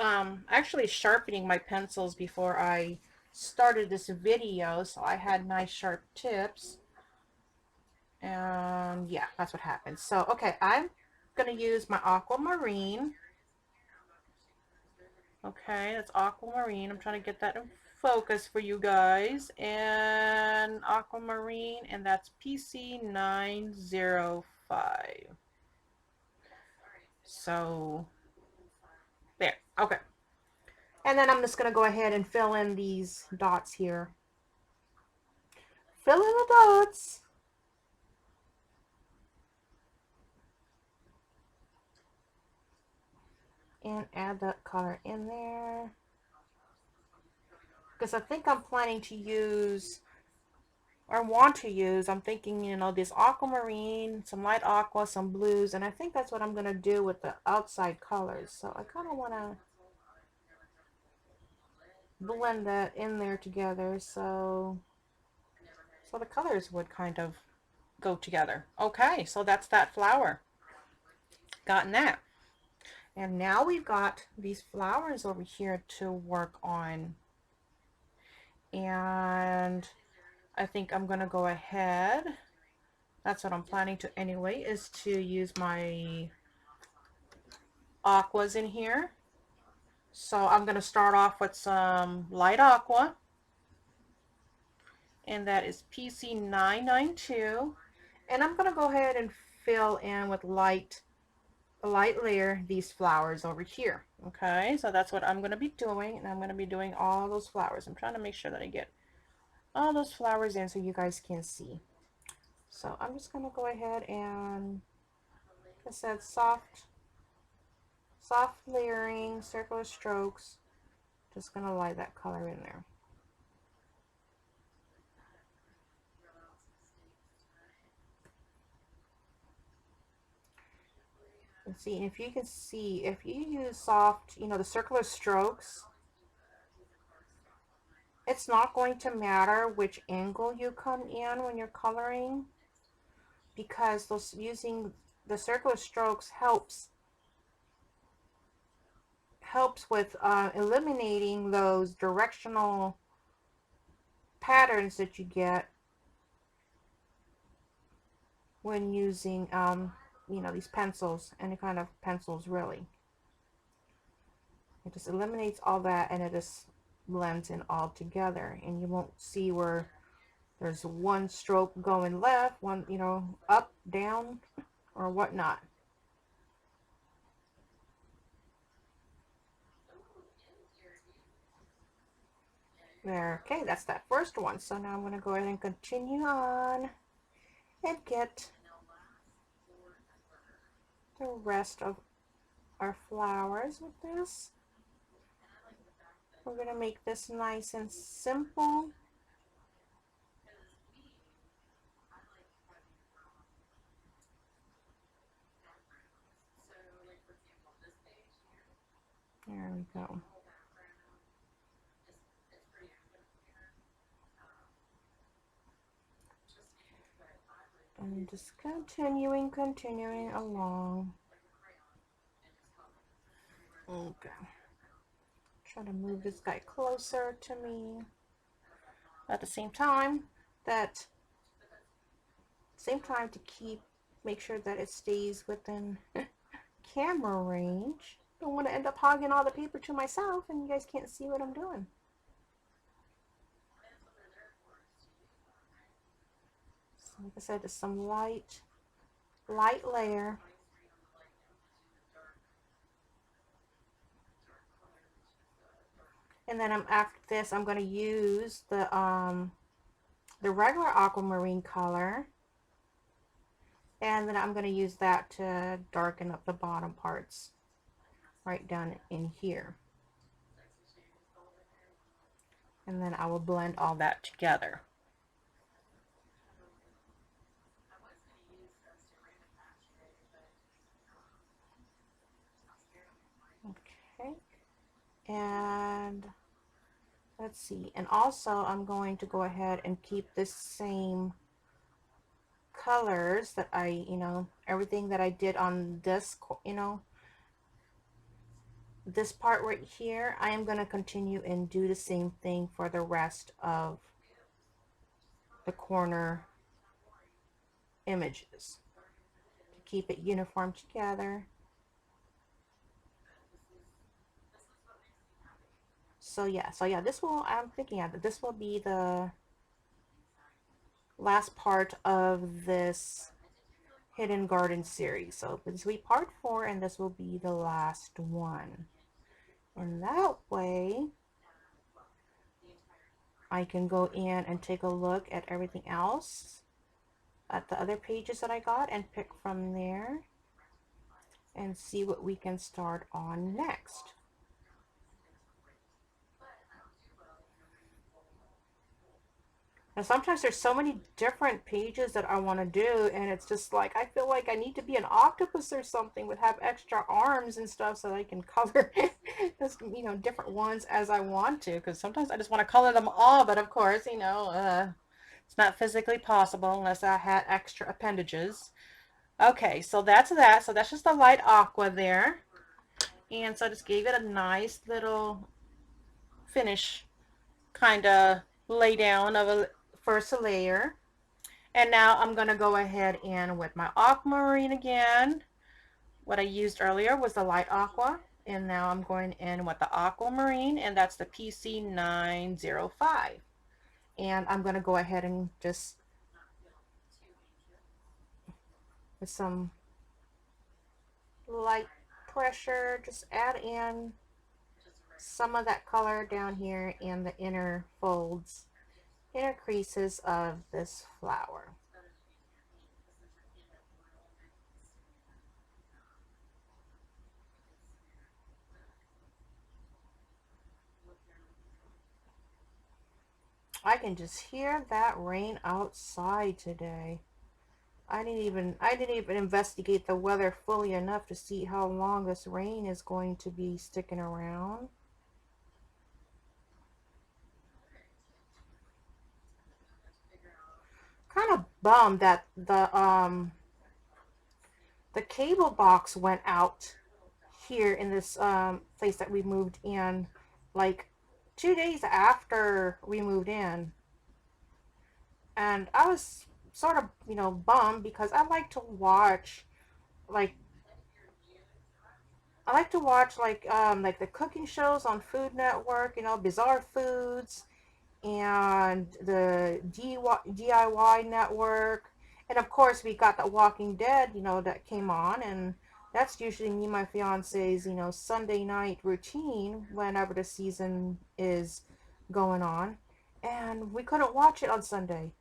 actually sharpening my pencils before I started this video, so I had nice sharp tips. And yeah, that's what happened. So okay, I'm gonna use my aquamarine. Okay, that's aquamarine. I'm trying to get that in focus for you guys. And aquamarine, and that's PC 905. So there, okay. And then I'm just gonna go ahead and fill in these dots here. Fill in the dots. And add that color in there. because I think I'm planning to use, or want to use, I'm thinking, you know, this aquamarine, some light aqua, some blues, and I think that's what I'm going to do with the outside colors. So I kind of want to blend that in there together so the colors would kind of go together. Okay, so that's that flower. Gotten that. And now we've got these flowers over here to work on. And I think I'm going to go ahead. That's what I'm planning to anyway, is to use my aquas in here. So I'm going to start off with some light aqua. And that is PC992. And I'm going to go ahead and fill in with a light layer these flowers over here. Okay, so that's what I'm going to be doing, and I'm going to be doing all those flowers. I'm trying to make sure that I get all those flowers in so you guys can see. So I'm just going to go ahead and, like I said, soft layering, circular strokes. Just going to light that color in there. And see, if you can see, if you use soft, you know, the circular strokes, it's not going to matter which angle you come in when you're coloring, because those, using the circular strokes helps with eliminating those directional patterns that you get when using you know, these pencils, any kind of pencils really. It just eliminates all that, and it just blends in all together, and you won't see where there's one stroke going left, one, you know, up, down, or whatnot. There, okay, that's that first one. So now I'm going to go ahead and continue on and get the rest of our flowers with this. We're going to make this nice and simple. There we go. And just continuing along. Okay. Try to move this guy closer to me. At the same time, to make sure that it stays within camera range. Don't want to end up hogging all the paper to myself and you guys can't see what I'm doing. So like I said, just some light layer. And then after this, I'm going to use the regular aquamarine color, and then I'm going to use that to darken up the bottom parts right down in here. And then I will blend all that together. Okay, and let's see, and also I'm going to go ahead and keep this same colors that I, you know, everything that I did on this, you know, this part right here. I am going to continue and do the same thing for the rest of the corner images to keep it uniform together. So yeah, this will, I'm thinking that this will be the last part of this Hidden Garden series. So this will be part 4, and this will be the last one. And that way I can go in and take a look at everything else, at the other pages that I got, and pick from there and see what we can start on next. And sometimes there's so many different pages that I want to do, and it's just like I feel like I need to be an octopus or something with have extra arms and stuff so I can color just different ones as I want to. Because sometimes I just want to color them all, but of course it's not physically possible unless I had extra appendages. Okay, so that's that. So that's just a light aqua there, and so I just gave it a nice little finish, kind of lay down of a first layer. And now I'm going to go ahead and with my aquamarine again. What I used earlier was the light aqua. And now I'm going in with the aquamarine, and that's the PC905. And I'm going to go ahead and just, with some light pressure, just add in some of that color down here in the inner folds, inner creases of this flower. I can just hear that rain outside today. I didn't even investigate the weather fully enough to see how long this rain is going to be sticking around. Kind of bummed that the cable box went out here in this place that we moved in like 2 days after we moved in. And I was sort of, bummed because like I like to watch like the cooking shows on Food Network, Bizarre Foods and the DIY Network. And of course, we got The Walking Dead, that came on. And that's usually me and my fiance's, Sunday night routine whenever the season is going on. And we couldn't watch it on Sunday.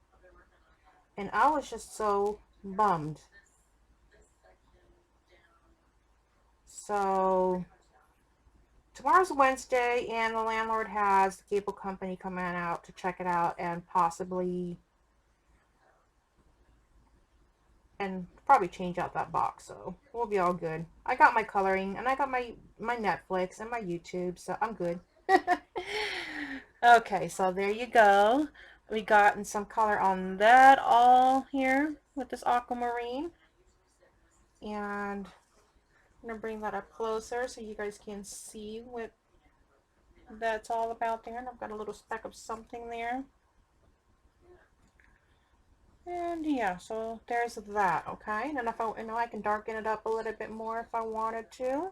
And I was just so bummed. So tomorrow's Wednesday, and the landlord has the cable company coming out to check it out and possibly and probably change out that box, so we'll be all good. I got my coloring and I got my Netflix and my YouTube, so I'm good. Okay, so there you go. We gotten some color on that all here with this aquamarine, and I'm gonna bring that up closer so you guys can see what that's all about there. And I've got a little speck of something there. And yeah, so there's that, okay? And if I can darken it up a little bit more if I wanted to.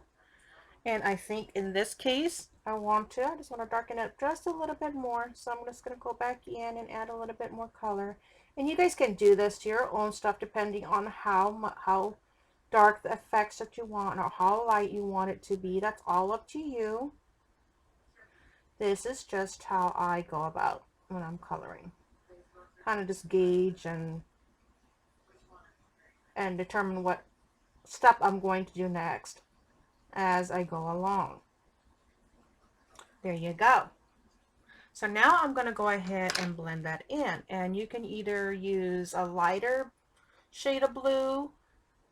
And I think in this case, I just want to darken it just a little bit more. So I'm just going to go back in and add a little bit more color. And you guys can do this to your own stuff depending on how dark the effects that you want or how light you want it to be. That's all up to you. This is just how I go about when I'm coloring. Kind of just gauge and determine what step I'm going to do next as I go along. There you go. So now I'm going to go ahead and blend that in, and you can either use a lighter shade of blue,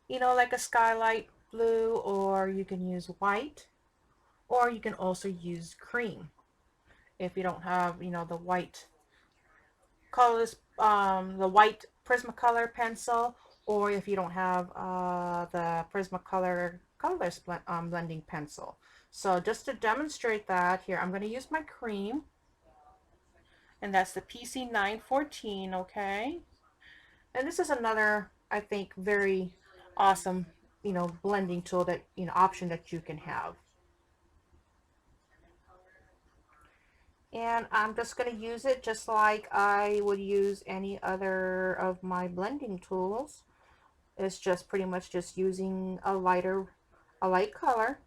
like a skylight blue, or you can use white, or you can also use cream if you don't have, the white colors, the white Prismacolor pencil, or if you don't have the Prismacolor Colorless blending pencil. So just to demonstrate that, here I'm going to use my cream, and that's the PC914, okay? And this is another, I think, very awesome, blending tool that, option that you can have. And I'm just going to use it just like I would use any other of my blending tools. It's just pretty much just using a light color.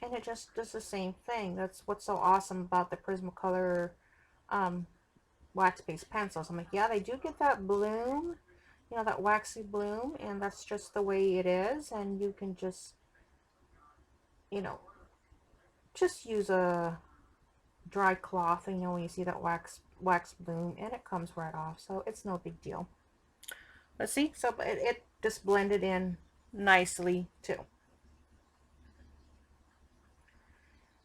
And it just does the same thing. That's what's so awesome about the Prismacolor um, wax-based pencils. I'm like, yeah, they do get that bloom, that waxy bloom, and that's just the way it is. And you can just, you know, just use a dry cloth, you know, when you see that wax bloom, and it comes right off, so it's no big deal. Let's see, so it just blended in nicely too.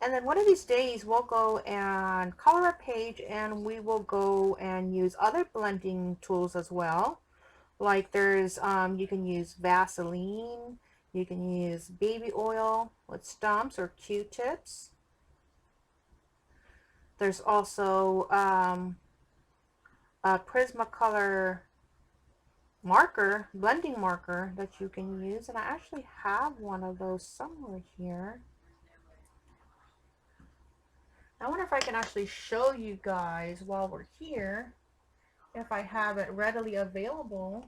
And then one of these days we'll go and color a page, and we will go and use other blending tools as well. Like there's, you can use Vaseline, you can use baby oil with stumps or Q-tips. There's also a Prismacolor marker, blending marker that you can use, and I actually have one of those somewhere here. I wonder if I can actually show you guys while we're here, if I have it readily available.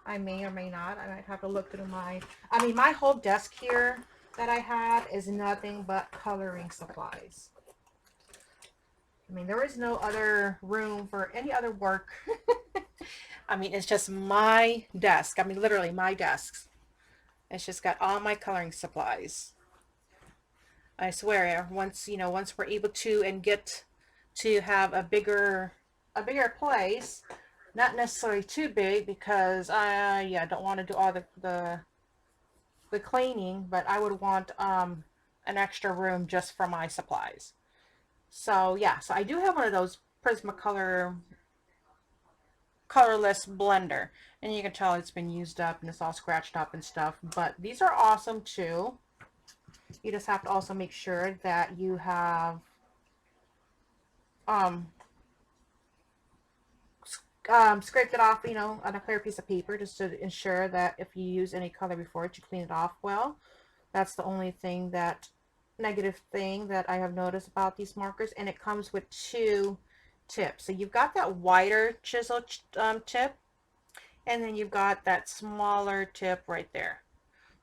I may or may not. I might have to look through my whole desk here that I have is nothing but coloring supplies. I mean, there is no other room for any other work. I mean, it's just my desk. I mean, literally my desk. It's just got all my coloring supplies. I swear, once, you know, once we're able to and get to have a bigger place, not necessarily too big, because I don't want to do all the cleaning, but I would want an extra room just for my supplies. So yeah, so I do have one of those Prismacolor colorless blender, and you can tell it's been used up and it's all scratched up and stuff, but these are awesome too. You just have to also make sure that you have scraped it off, you know, on a clear piece of paper, just to ensure that if you use any color before it, you clean it off well. That's the only thing, that negative thing that I have noticed about these markers. And it comes with two tips. So you've got that wider chisel tip, and then you've got that smaller tip right there.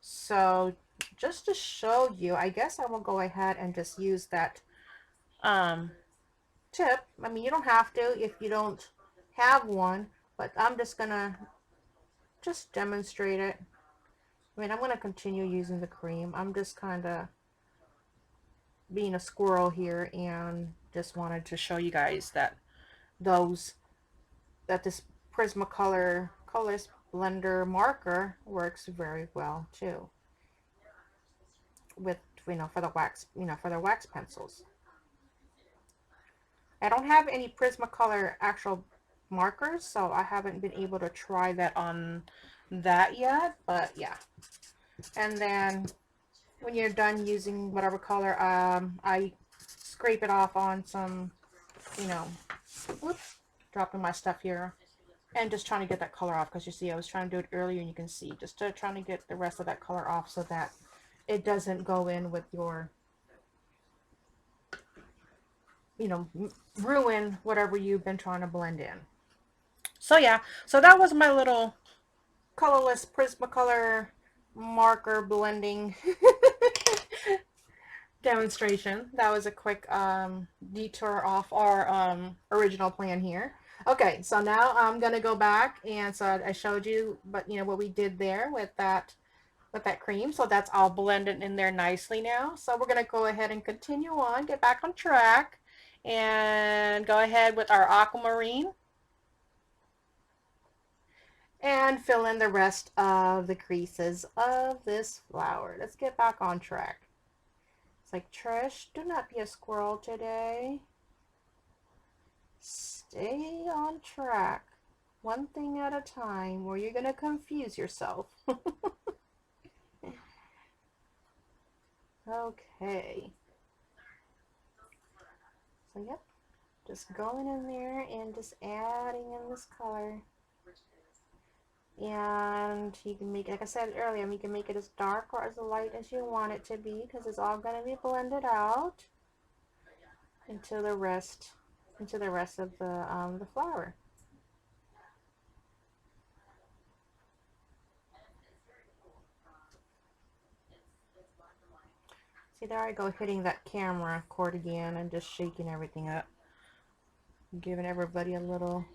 So just to show you, I guess I will go ahead and just use that tip. I mean, you don't have to if you don't have one, but I'm just gonna just demonstrate it. I mean, I'm gonna continue using the cream. I'm just kind of being a squirrel here and just wanted to show you guys that this Prismacolor Colorless blender marker works very well too with, you know, for the wax, you know, for the wax pencils. I don't have any Prismacolor actual markers, so I haven't been able to try that on that yet, but yeah. And then when you're done using whatever color, I scrape it off on some, you know, whoops, dropping my stuff here, and just trying to get that color off, because you see I was trying to do it earlier, and you can see just trying to get the rest of that color off so that it doesn't go in with your, you know, ruin whatever you've been trying to blend in. So yeah, so that was my little colorless Prismacolor marker blending demonstration. That was a quick detour off our original plan here. Okay, so now I'm gonna go back, and so I showed you, but you know what we did there with that cream. So that's all blended in there nicely now. So we're gonna go ahead and continue on, get back on track, and go ahead with our aquamarine and fill in the rest of the creases of this flower. Let's get back on track. It's like, Trish, do not be a squirrel today. Stay on track. One thing at a time, or you're gonna confuse yourself. Okay. So yep, just going in there and just adding in this color. And you can make it, like I said earlier, you can make it as dark or as light as you want it to be, because it's all going to be blended out into the rest of the flower. See, there I go, hitting that camera cord again and just shaking everything up, giving everybody a little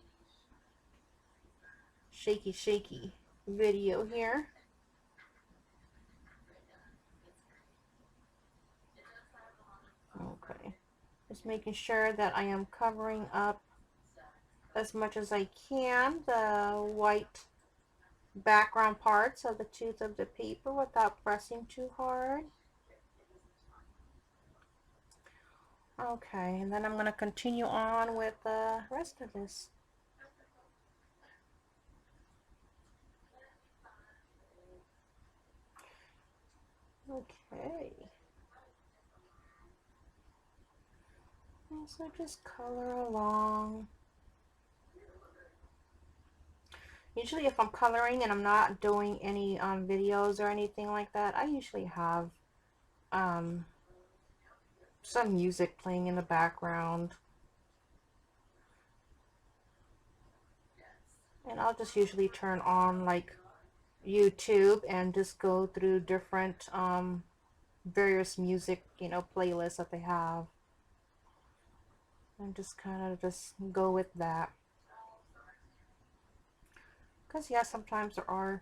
shaky video here. Okay, Just making sure that I am covering up as much as I can the white background parts of the tooth of the paper without pressing too hard. Okay, and then I'm going to continue on with the rest of this. Okay. And so just color along. Usually if I'm coloring and I'm not doing any videos or anything like that, I usually have some music playing in the background. And I'll just usually turn on like YouTube and just go through different various music, you know, playlists that they have. And just kind of just go with that. Because yeah, sometimes there are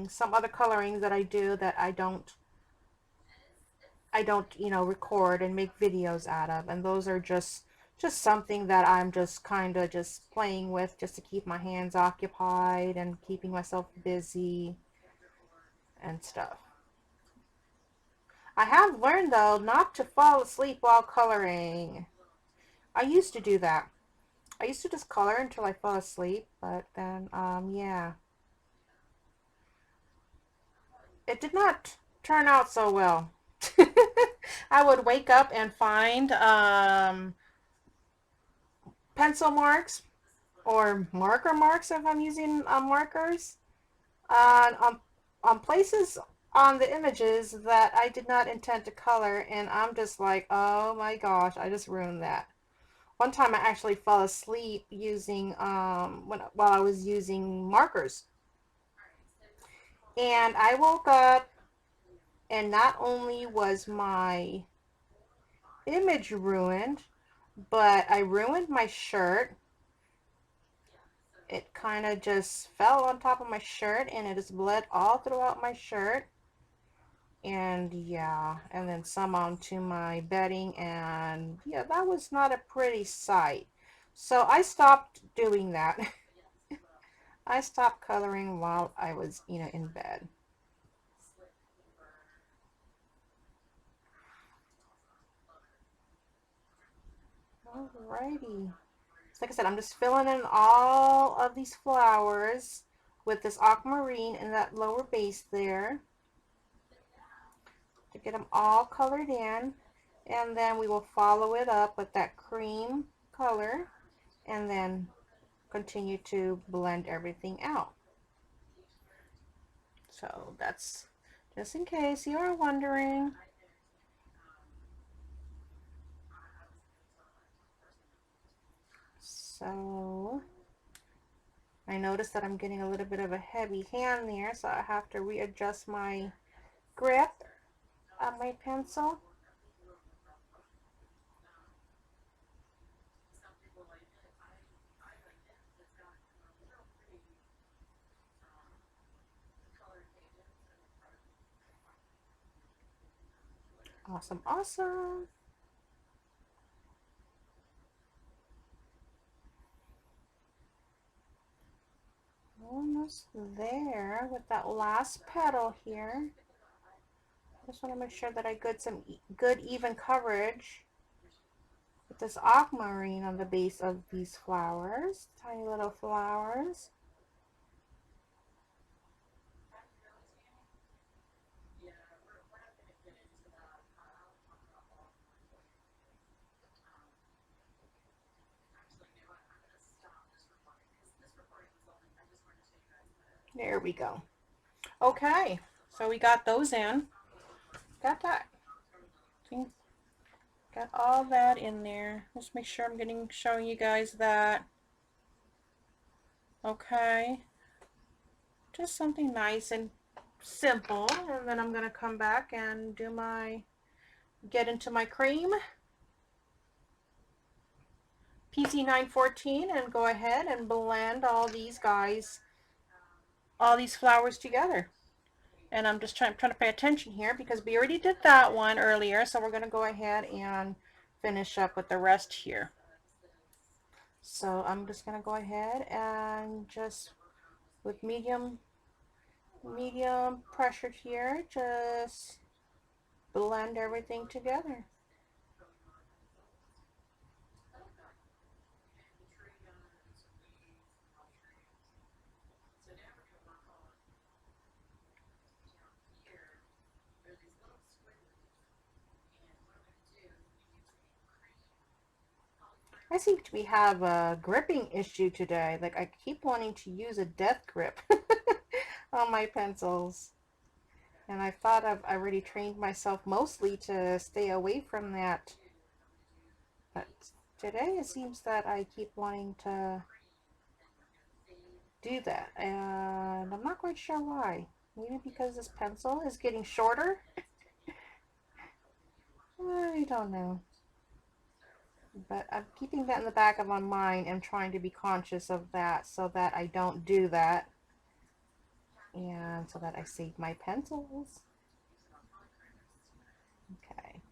some other colorings that I do that I don't, you know, record and make videos out of. And those are just something that I'm just kind of just playing with just to keep my hands occupied and keeping myself busy and stuff. I have learned though not to fall asleep while coloring. I used to do that. I used to just color until I fell asleep, but then yeah. It did not turn out so well. I would wake up and find pencil marks or marker marks if I'm using markers on places on the images that I did not intend to color, and I'm just like, oh my gosh, I just ruined that. One time I actually fell asleep using while I was using markers, and I woke up and not only was my image ruined, but I ruined my shirt. It kind of just fell on top of my shirt and it just bled all throughout my shirt. And yeah, and then some onto my bedding, and yeah, that was not a pretty sight. So I stopped doing that. I stopped coloring while I was, you know, in bed. Alrighty. So like I said, I'm just filling in all of these flowers with this aquamarine in that lower base there to get them all colored in. And then we will follow it up with that cream color and then continue to blend everything out. So that's just in case you are wondering. So I noticed that I'm getting a little bit of a heavy hand there, so I have to readjust my grip of my pencil. Awesome, awesome. Almost there with that last petal here. Just want to make sure that I get some good even coverage with this aquamarine on the base of these flowers, tiny little flowers. There we go. Okay, so we got those in. Got that. Got all that in there. Let's make sure I'm showing you guys that. Okay. Just something nice and simple. And then I'm going to come back and get into my cream. PC 914 and go ahead and blend all these flowers together. And I'm just trying to pay attention here because we already did that one earlier, so we're going to go ahead and finish up with the rest here. So I'm just going to go ahead and just with medium pressure here, just blend everything together. I seem to have a gripping issue today. Like I keep wanting to use a death grip on my pencils. And I thought I've already trained myself mostly to stay away from that. But today it seems that I keep wanting to do that. And I'm not quite sure why. Maybe because this pencil is getting shorter? I don't know. But I'm keeping that in the back of my mind and trying to be conscious of that so that I don't do that. And so that I save my pencils. Okay.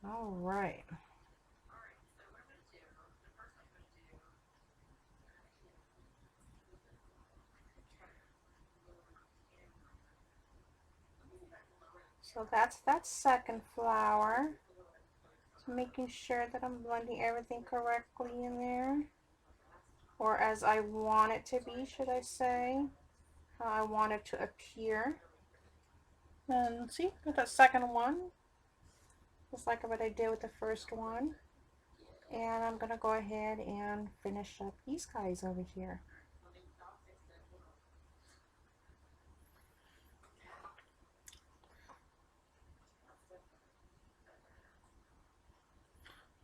All right. So that's that second flower. So making sure that I'm blending everything correctly in there. Or as I want it to be, should I say. How I want it to appear. And see, with that second one, just like what I did with the first one. And I'm going to go ahead and finish up these guys over here.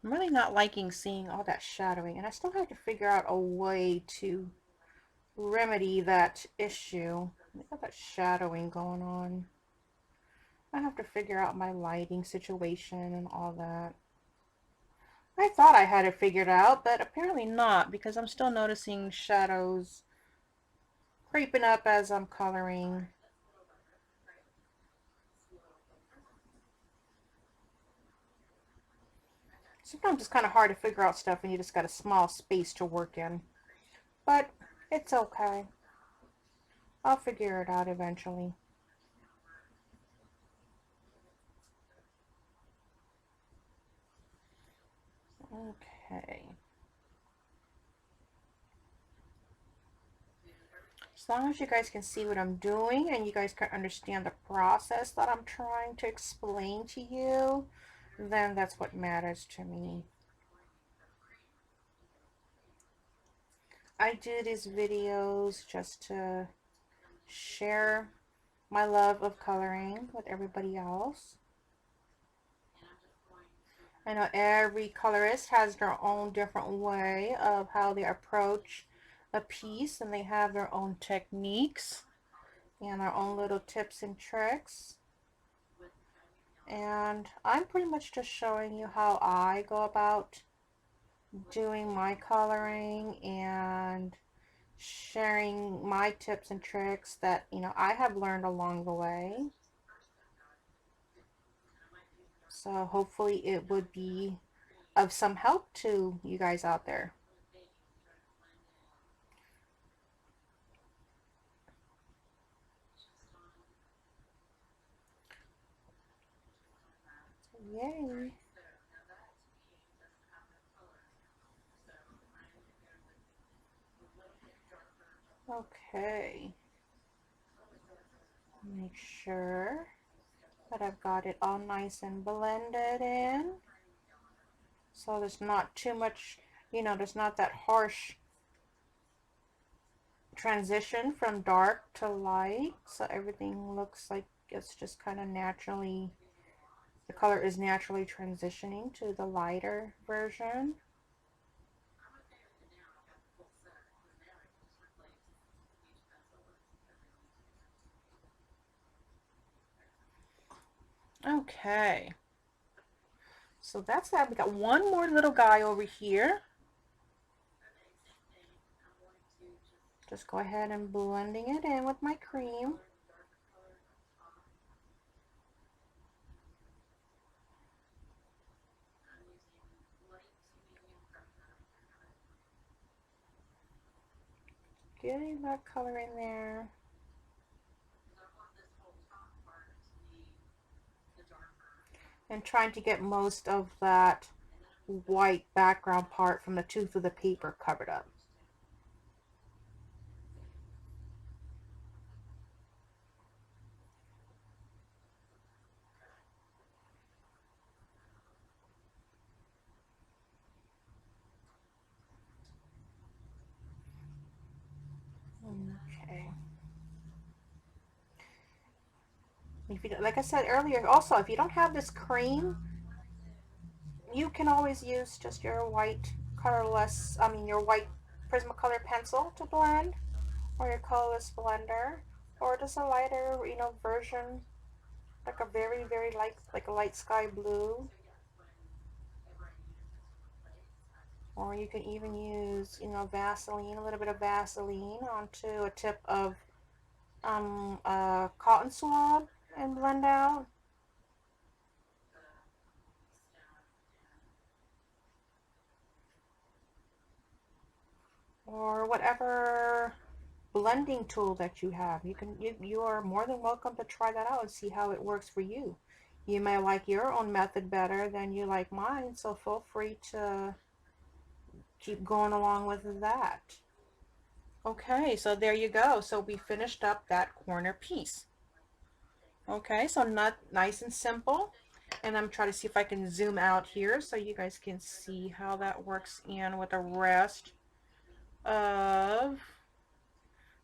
I'm really not liking seeing all that shadowing, and I still have to figure out a way to remedy that issue. I got that shadowing going on. I have to figure out my lighting situation and all that. I thought I had it figured out, but apparently not, because I'm still noticing shadows creeping up as I'm coloring. Sometimes it's kind of hard to figure out stuff when you just got a small space to work in. But it's okay. I'll figure it out eventually. Okay. As long as you guys can see what I'm doing and you guys can understand the process that I'm trying to explain to you, then that's what matters to me. I do these videos just to share my love of coloring with everybody else. I know every colorist has their own different way of how they approach a piece, and they have their own techniques and their own little tips and tricks. And I'm pretty much just showing you how I go about doing my coloring and sharing my tips and tricks that, you know, I have learned along the way. So hopefully it would be of some help to you guys out there. Yay. Okay. Make sure that I've got it all nice and blended in. So there's not too much, you know, there's not that harsh transition from dark to light. So everything looks like it's just kind of naturally, the color is naturally transitioning to the lighter version. Okay. So that's that. We got one more little guy over here. Just go ahead and blending it in with my cream. Getting that color in there. And trying to get most of that white background part from the tooth of the paper covered up. Okay. If you, like I said earlier, also, if you don't have this cream, you can always use just your white colorless, your white Prismacolor pencil to blend, or your colorless blender, or just a lighter, version, like a very, very light, like a light sky blue. Or you can even use, Vaseline, a little bit of Vaseline onto a tip of a cotton swab and blend out. Or whatever blending tool that you have. You are more than welcome to try that out and see how it works for you. You may like your own method better than you like mine, so feel free to keep going along with that. Okay, so there you go. So we finished up that corner piece. Okay, so not nice and simple. And I'm trying to see if I can zoom out here so you guys can see how that works in with the rest of...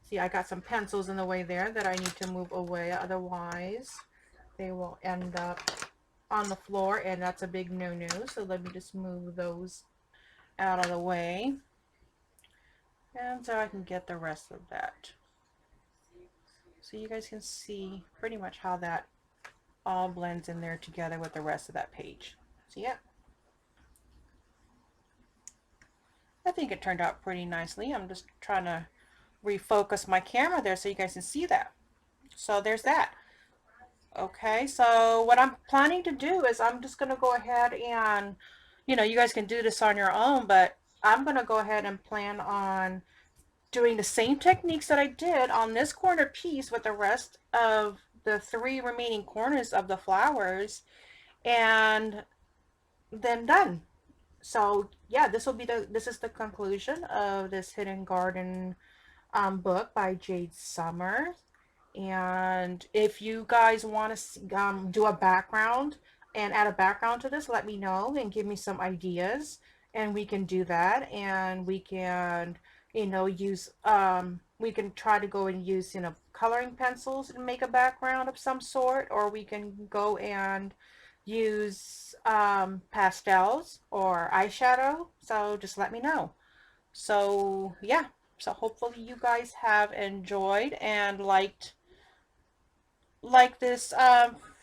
See, I got some pencils in the way there that I need to move away. Otherwise, they will end up on the floor, and that's a big no-no. So let me just move those out of the way. And so I can get the rest of that. So you guys can see pretty much how that all blends in there together with the rest of that page. So yeah, I think it turned out pretty nicely. I'm just trying to refocus my camera there so you guys can see that. So there's that. Okay, so what I'm planning to do is I'm just going to go ahead and, you guys can do this on your own, but I'm going to go ahead and plan on doing the same techniques that I did on this corner piece with the rest of the 3 remaining corners of the flowers, and then done. So yeah, this is the conclusion of this Hidden Garden book by Jade Summer. And if you guys want to do a background and add a background to this, let me know and give me some ideas, and we can do that. And we can, use we can try to go and use, coloring pencils and make a background of some sort, or we can go and use pastels or eyeshadow. So just let me know. So yeah, so hopefully you guys have enjoyed and liked this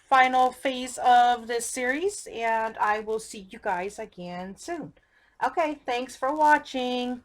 final phase of this series, and I will see you guys again soon. Okay, thanks for watching.